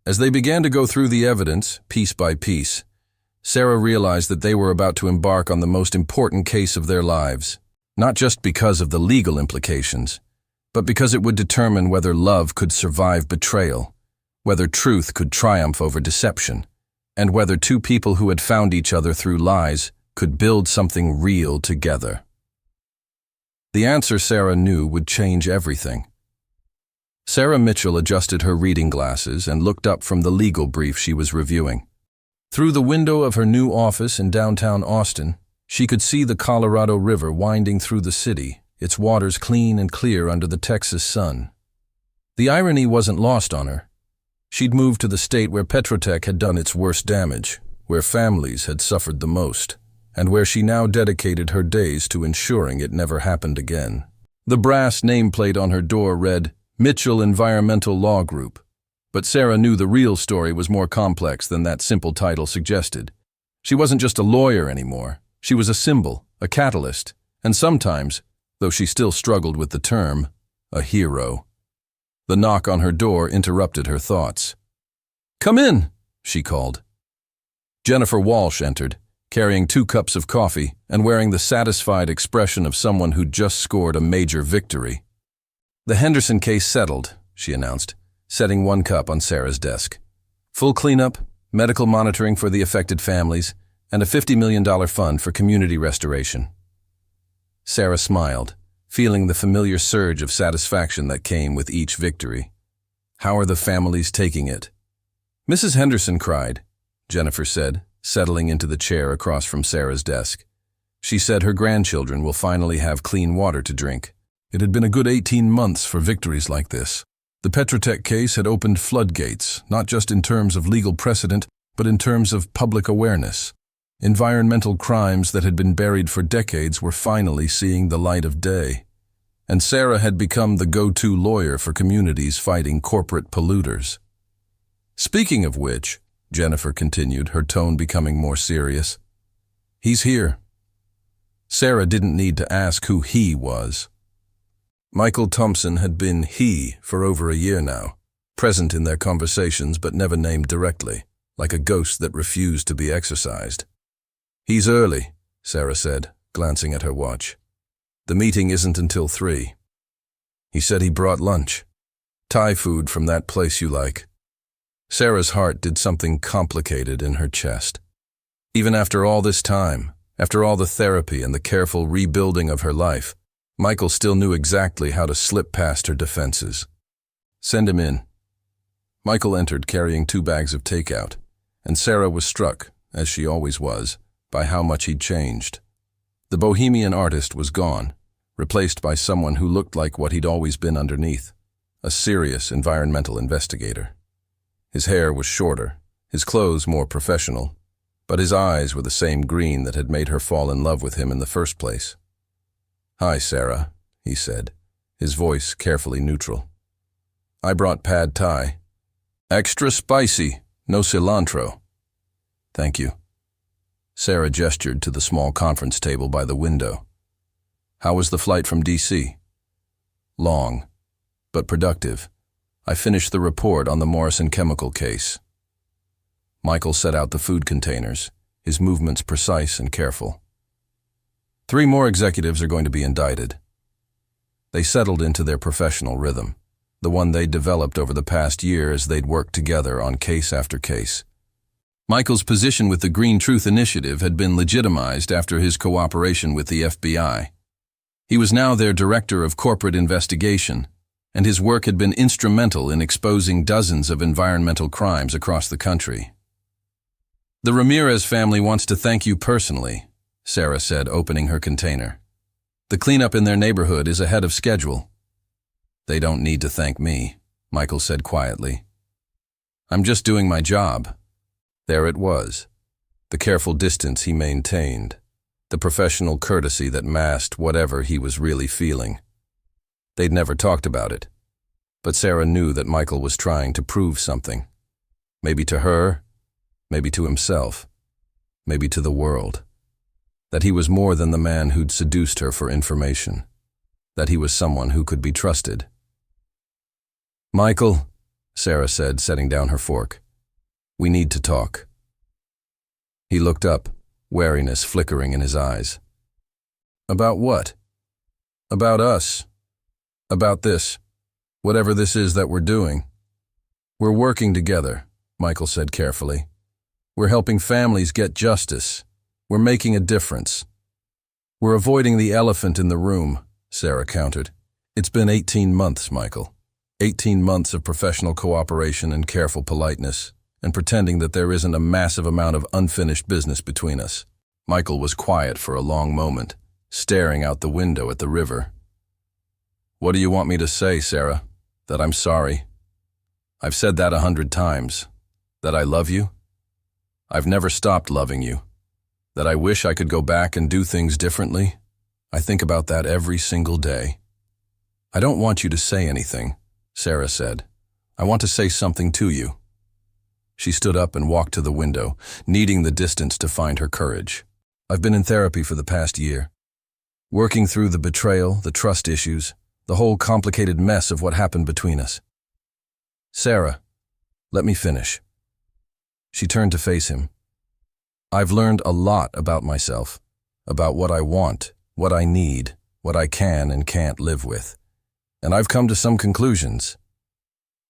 As they began to go through the evidence, piece by piece, Sarah realized that they were about to embark on the most important case of their lives, not just because of the legal implications, but because it would determine whether love could survive betrayal, whether truth could triumph over deception, and whether two people who had found each other through lies could build something real together. The answer, Sarah knew, would change everything. Sarah Mitchell adjusted her reading glasses and looked up from the legal brief she was reviewing. Through the window of her new office in downtown Austin, she could see the Colorado River winding through the city, its waters clean and clear under the Texas sun. The irony wasn't lost on her. She'd moved to the state where Petrotech had done its worst damage, where families had suffered the most, and where she now dedicated her days to ensuring it never happened again. The brass nameplate on her door read, "Mitchell Environmental Law Group," but Sarah knew the real story was more complex than that simple title suggested. She wasn't just a lawyer anymore. She was a symbol, a catalyst, and sometimes, though she still struggled with the term, a hero. The knock on her door interrupted her thoughts. "Come in," she called. Jennifer Walsh entered, carrying 2 cups of coffee and wearing the satisfied expression of someone who'd just scored a major victory. "The Henderson case settled," she announced, setting 1 cup on Sarah's desk. "Full cleanup, medical monitoring for the affected families, and a $50 million fund for community restoration." Sarah smiled, feeling the familiar surge of satisfaction that came with each victory. "How are the families taking it?" "Mrs. Henderson cried," Jennifer said, settling into the chair across from Sarah's desk. "She said her grandchildren will finally have clean water to drink. It had been a good 18 months for victories like this. The Petrotech case had opened floodgates, not just in terms of legal precedent, but in terms of public awareness. Environmental crimes that had been buried for decades were finally seeing the light of day. And Sarah had become the go-to lawyer for communities fighting corporate polluters. "Speaking of which," Jennifer continued, her tone becoming more serious, "he's here." Sarah didn't need to ask who he was. Michael Thompson had been he for over a year now, present in their conversations but never named directly, like a ghost that refused to be exorcised. "He's early," Sarah said, glancing at her watch. "The meeting isn't until 3. He said he brought lunch. Thai food from that place you like." Sarah's heart did something complicated in her chest. Even after all this time, after all the therapy and the careful rebuilding of her life, Michael still knew exactly how to slip past her defenses. "Send him in." Michael entered carrying 2 bags of takeout, and Sarah was struck, as she always was, by how much he'd changed. The bohemian artist was gone, replaced by someone who looked like what he'd always been underneath, a serious environmental investigator. His hair was shorter, his clothes more professional, but his eyes were the same green that had made her fall in love with him in the first place. "Hi, Sarah," he said, his voice carefully neutral. "I brought pad thai. Extra spicy, no cilantro." "Thank you." Sarah gestured to the small conference table by the window. "How was the flight from D.C.? "Long, but productive. I finished the report on the Morrison chemical case." Michael set out the food containers, his movements precise and careful. 3 more executives are going to be indicted. They settled into their professional rhythm, the one they'd developed over the past year as they'd worked together on case after case. Michael's position with the Green Truth Initiative had been legitimized after his cooperation with the FBI. He was now their director of corporate investigation, and his work had been instrumental in exposing dozens of environmental crimes across the country. "The Ramirez family wants to thank you personally," Sarah said, opening her container. "The cleanup in their neighborhood is ahead of schedule." "They don't need to thank me," Michael said quietly. "I'm just doing my job." There it was, the careful distance he maintained, the professional courtesy that masked whatever he was really feeling. They'd never talked about it, but Sarah knew that Michael was trying to prove something. Maybe to her, maybe to himself, maybe to the world. That he was more than the man who'd seduced her for information. That he was someone who could be trusted. "Michael," Sarah said, setting down her fork, "we need to talk." He looked up, wariness flickering in his eyes. "About what?" "About us. About this. Whatever this is that we're doing. We're working together," Michael said carefully. "We're helping families get justice. We're making a difference." "We're avoiding the elephant in the room," Sarah countered. "It's been 18 months, Michael. 18 months of professional cooperation and careful politeness, and pretending that there isn't a massive amount of unfinished business between us." Michael was quiet for a long moment, staring out the window at the river. "What do you want me to say, Sarah? That I'm sorry? I've said that 100 times. That I love you? I've never stopped loving you. That I wish I could go back and do things differently? I think about that every single day." "I don't want you to say anything," Sarah said. "I want to say something to you." She stood up and walked to the window, needing the distance to find her courage. "I've been in therapy for the past year, working through the betrayal, the trust issues, the whole complicated mess of what happened between us." "Sarah, let me finish." She turned to face him. "I've learned a lot about myself, about what I want, what I need, what I can and can't live with. And I've come to some conclusions."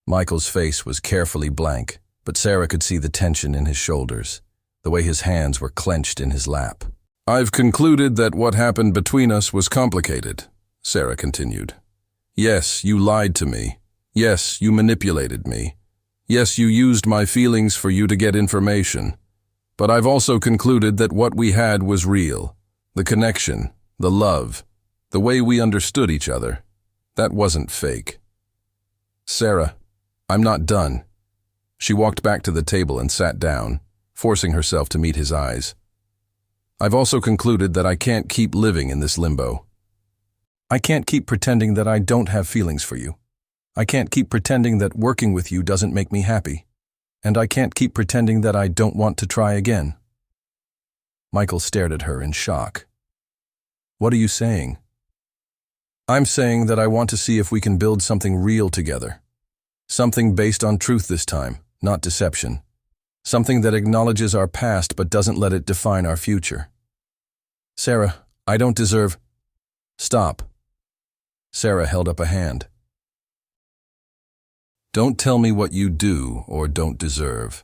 Michael's face was carefully blank, but Sarah could see the tension in his shoulders, the way his hands were clenched in his lap. "I've concluded that what happened between us was complicated," Sarah continued. "Yes, you lied to me. Yes, you manipulated me. Yes, you used my feelings for you to get information. But I've also concluded that what we had was real. The connection, the love, the way we understood each other. That wasn't fake." "Sarah, I'm not done." She walked back to the table and sat down, forcing herself to meet his eyes. "I've also concluded that I can't keep living in this limbo. I can't keep pretending that I don't have feelings for you. I can't keep pretending that working with you doesn't make me happy. And I can't keep pretending that I don't want to try again." Michael stared at her in shock. "What are you saying?" "I'm saying that I want to see if we can build something real together. Something based on truth this time, not deception. Something that acknowledges our past but doesn't let it define our future." "Sarah, I don't deserve—" "Stop." Sarah held up a hand. "Don't tell me what you do or don't deserve.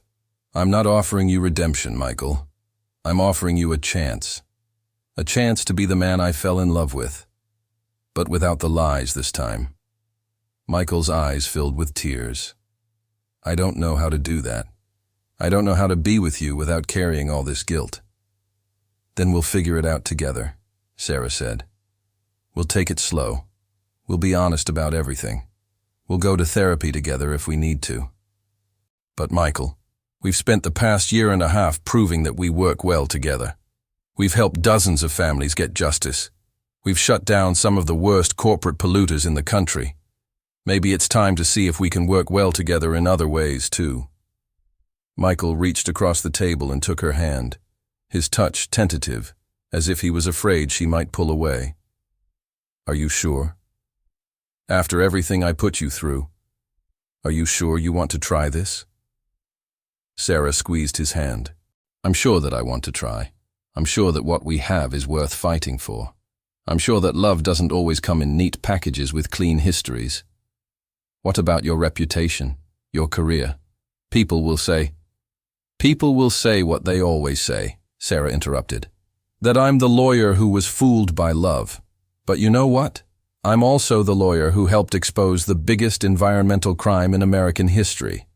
I'm not offering you redemption, Michael. I'm offering you a chance. A chance to be the man I fell in love with. But without the lies this time." Michael's eyes filled with tears. "I don't know how to do that. I don't know how to be with you without carrying all this guilt." "Then we'll figure it out together," Sarah said. "We'll take it slow. We'll be honest about everything. We'll go to therapy together if we need to." "But Michael, we've spent the past year and a half proving that we work well together. We've helped dozens of families get justice. We've shut down some of the worst corporate polluters in the country. Maybe it's time to see if we can work well together in other ways, too." Michael reached across the table and took her hand, his touch tentative, as if he was afraid she might pull away. "Are you sure? After everything I put you through, are you sure you want to try this?" Sarah squeezed his hand. "I'm sure that I want to try. I'm sure that what we have is worth fighting for. I'm sure that love doesn't always come in neat packages with clean histories. What about your reputation, your career? People will say—" "People will say what they always say," Sarah interrupted. "That I'm the lawyer who was fooled by love. But you know what? I'm also the lawyer who helped expose the biggest environmental crime in American history.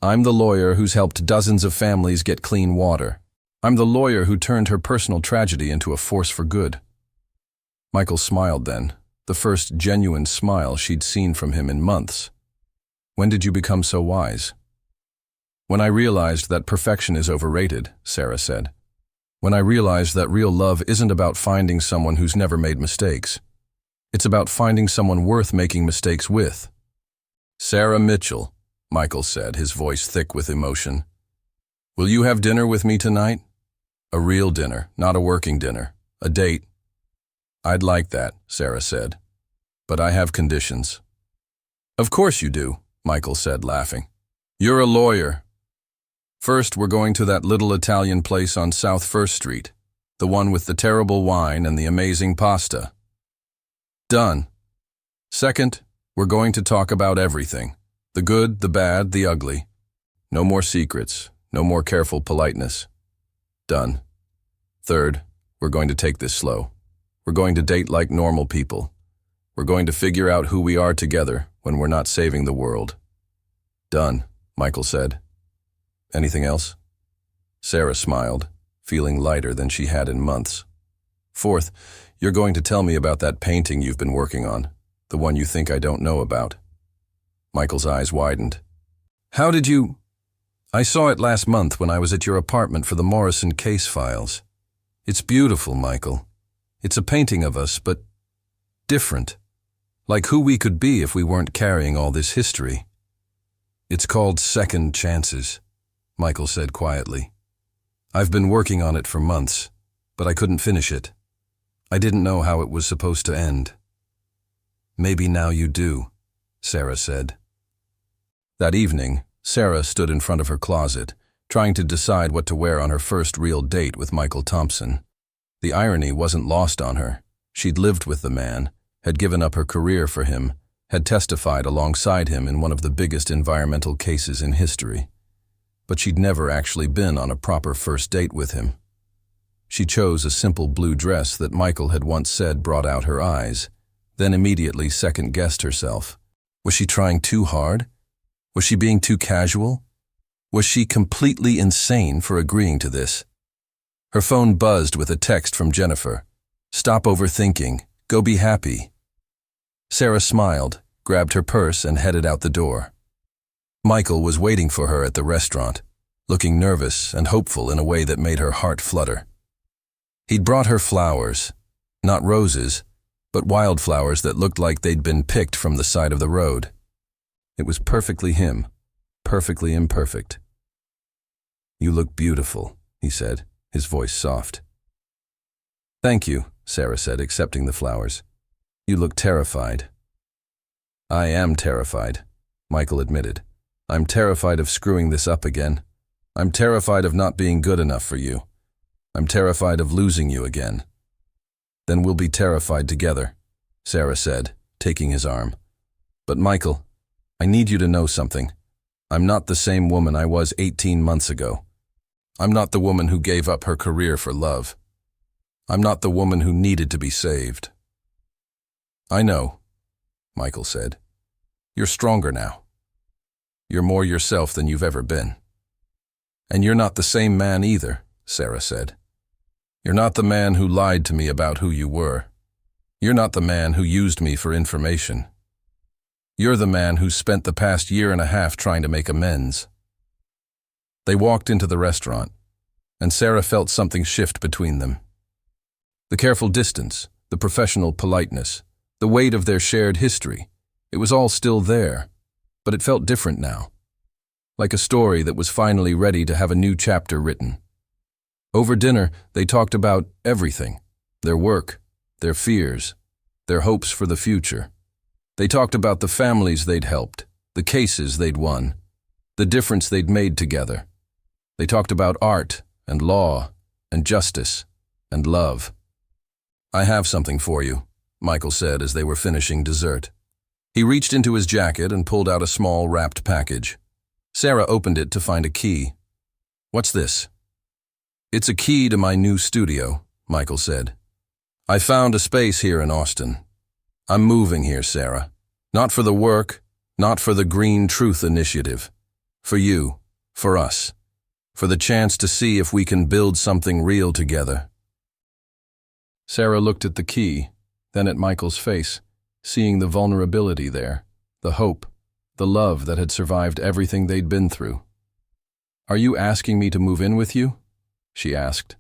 I'm the lawyer who's helped dozens of families get clean water. I'm the lawyer who turned her personal tragedy into a force for good. Michael smiled then, the first genuine smile she'd seen from him in months. When did you become so wise? When I realized that perfection is overrated, Sarah said. When I realized that real love isn't about finding someone who's never made mistakes. It's about finding someone worth making mistakes with. Sarah Mitchell, Michael said, his voice thick with emotion. Will you have dinner with me tonight? A real dinner, not a working dinner. A date. I'd like that, Sarah said. But I have conditions. Of course you do, Michael said, laughing. You're a lawyer. First, we're going to that little Italian place on South First Street, the one with the terrible wine and the amazing pasta. Done. Second, we're going to talk about everything. The good, the bad, the ugly. No more secrets, no more careful politeness. Done. Third, we're going to take this slow. We're going to date like normal people. We're going to figure out who we are together when we're not saving the world. Done, Michael said. Anything else? Sarah smiled, feeling lighter than she had in months. Fourth, you're going to tell me about that painting you've been working on, the one you think I don't know about. Michael's eyes widened. How did you... I saw it last month when I was at your apartment for the Morrison case files. It's beautiful, Michael. It's a painting of us, but different. Like who we could be if we weren't carrying all this history. It's called Second Chances, Michael said quietly. I've been working on it for months, but I couldn't finish it. I didn't know how it was supposed to end. Maybe now you do, Sarah said. That evening, Sarah stood in front of her closet, trying to decide what to wear on her first real date with Michael Thompson. The irony wasn't lost on her. She'd lived with the man, had given up her career for him, had testified alongside him in one of the biggest environmental cases in history. But she'd never actually been on a proper first date with him. She chose a simple blue dress that Michael had once said brought out her eyes, then immediately second-guessed herself. Was she trying too hard? Was she being too casual? Was she completely insane for agreeing to this? Her phone buzzed with a text from Jennifer. Stop overthinking. Go be happy. Sarah smiled, grabbed her purse, and headed out the door. Michael was waiting for her at the restaurant, looking nervous and hopeful in a way that made her heart flutter. He'd brought her flowers, not roses, but wildflowers that looked like they'd been picked from the side of the road. It was perfectly him, perfectly imperfect. You look beautiful, he said, his voice soft. Thank you, Sarah said, accepting the flowers. You look terrified. I am terrified, Michael admitted. I'm terrified of screwing this up again. I'm terrified of not being good enough for you. I'm terrified of losing you again. Then we'll be terrified together, Sarah said, taking his arm. But Michael, I need you to know something. I'm not the same woman I was 18 months ago. I'm not the woman who gave up her career for love. I'm not the woman who needed to be saved. I know, Michael said. You're stronger now. You're more yourself than you've ever been. And you're not the same man either, Sarah said. You're not the man who lied to me about who you were. You're not the man who used me for information. You're the man who spent the past year and a half trying to make amends. They walked into the restaurant, and Sarah felt something shift between them. The careful distance, the professional politeness, the weight of their shared history, it was all still there, but it felt different now, like a story that was finally ready to have a new chapter written. Over dinner, they talked about everything, their work, their fears, their hopes for the future. They talked about the families they'd helped, the cases they'd won, the difference they'd made together. They talked about art and law and justice and love. I have something for you, Michael said as they were finishing dessert. He reached into his jacket and pulled out a small wrapped package. Sarah opened it to find a key. What's this? It's a key to my new studio, Michael said. I found a space here in Austin. I'm moving here, Sarah. Not for the work, not for the Green Truth Initiative. For you, for us. For the chance to see if we can build something real together. Sarah looked at the key, then at Michael's face, seeing the vulnerability there, the hope, the love that had survived everything they'd been through. "Are you asking me to move in with you?" she asked.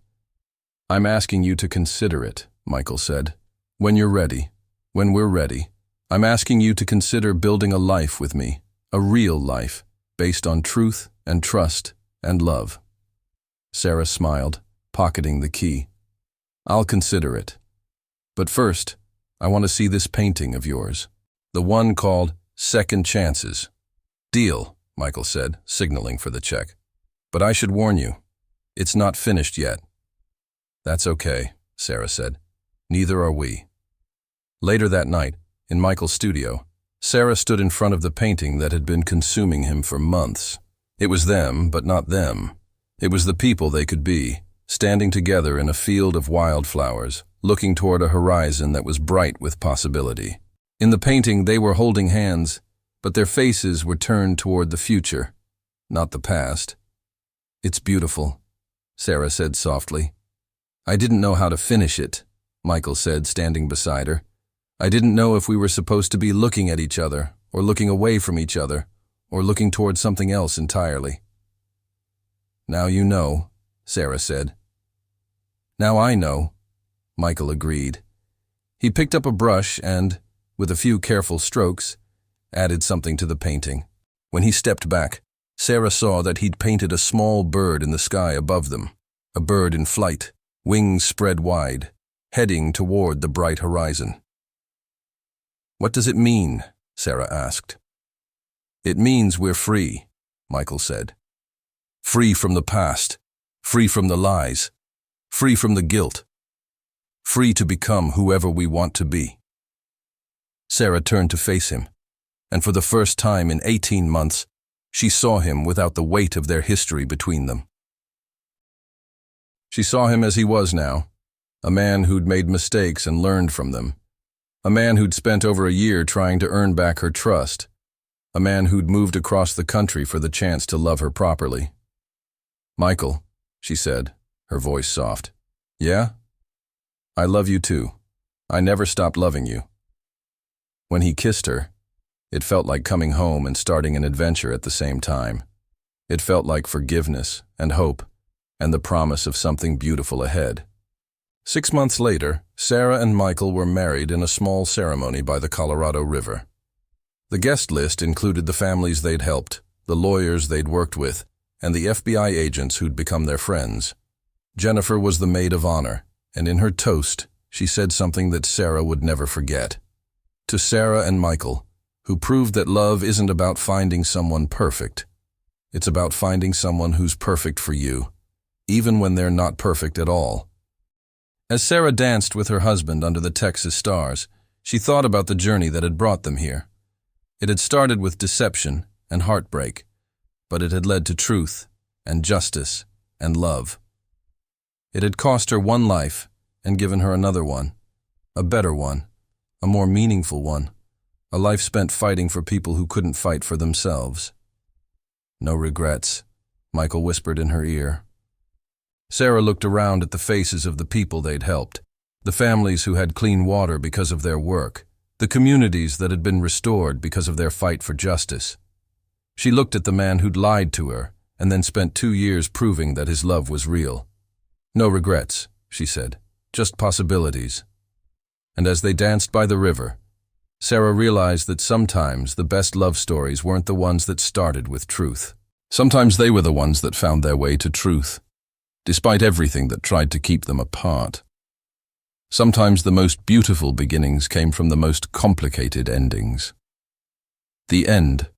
"I'm asking you to consider it," Michael said. "When you're ready, when we're ready, I'm asking you to consider building a life with me, a real life, based on truth and trust and love." Sarah smiled, pocketing the key. "I'll consider it. But first, I want to see this painting of yours, the one called Second Chances." "Deal," Michael said, signaling for the check. "But I should warn you, it's not finished yet." "That's okay," Sarah said. "Neither are we." Later that night, in Michael's studio, Sarah stood in front of the painting that had been consuming him for months. It was them, but not them. It was the people they could be, standing together in a field of wildflowers, looking toward a horizon that was bright with possibility. In the painting, they were holding hands, but their faces were turned toward the future, not the past. "It's beautiful," Sarah said softly. "I didn't know how to finish it," Michael said, standing beside her. "I didn't know if we were supposed to be looking at each other, or looking away from each other, or looking toward something else entirely." "Now you know," Sarah said. "Now I know," Michael agreed. He picked up a brush and, with a few careful strokes, added something to the painting. When he stepped back, Sarah saw that he'd painted a small bird in the sky above them, a bird in flight, wings spread wide, heading toward the bright horizon. "What does it mean?" Sarah asked. "It means we're free," Michael said. "Free from the past, free from the lies, free from the guilt, free to become whoever we want to be." Sarah turned to face him, and for the first time in 18 months, she saw him without the weight of their history between them. She saw him as he was now, a man who'd made mistakes and learned from them, a man who'd spent over a year trying to earn back her trust, a man who'd moved across the country for the chance to love her properly. "Michael," she said, her voice soft. "Yeah? I love you too. I never stopped loving you." When he kissed her, it felt like coming home and starting an adventure at the same time. It felt like forgiveness and hope and the promise of something beautiful ahead. 6 months later, Sarah and Michael were married in a small ceremony by the Colorado River. The guest list included the families they'd helped, the lawyers they'd worked with, and the FBI agents who'd become their friends. Jennifer was the maid of honor, and in her toast, she said something that Sarah would never forget. To Sarah and Michael, who proved that love isn't about finding someone perfect. It's about finding someone who's perfect for you, even when they're not perfect at all. As Sarah danced with her husband under the Texas stars, she thought about the journey that had brought them here. It had started with deception and heartbreak, but it had led to truth and justice and love. It had cost her one life and given her another one, a better one, a more meaningful one, a life spent fighting for people who couldn't fight for themselves. "No regrets," Michael whispered in her ear. Sarah looked around at the faces of the people they'd helped, the families who had clean water because of their work, the communities that had been restored because of their fight for justice. She looked at the man who'd lied to her and then spent 2 years proving that his love was real. "No regrets," she said, "just possibilities." And as they danced by the river, Sarah realized that sometimes the best love stories weren't the ones that started with truth. Sometimes they were the ones that found their way to truth, despite everything that tried to keep them apart. Sometimes the most beautiful beginnings came from the most complicated endings. The end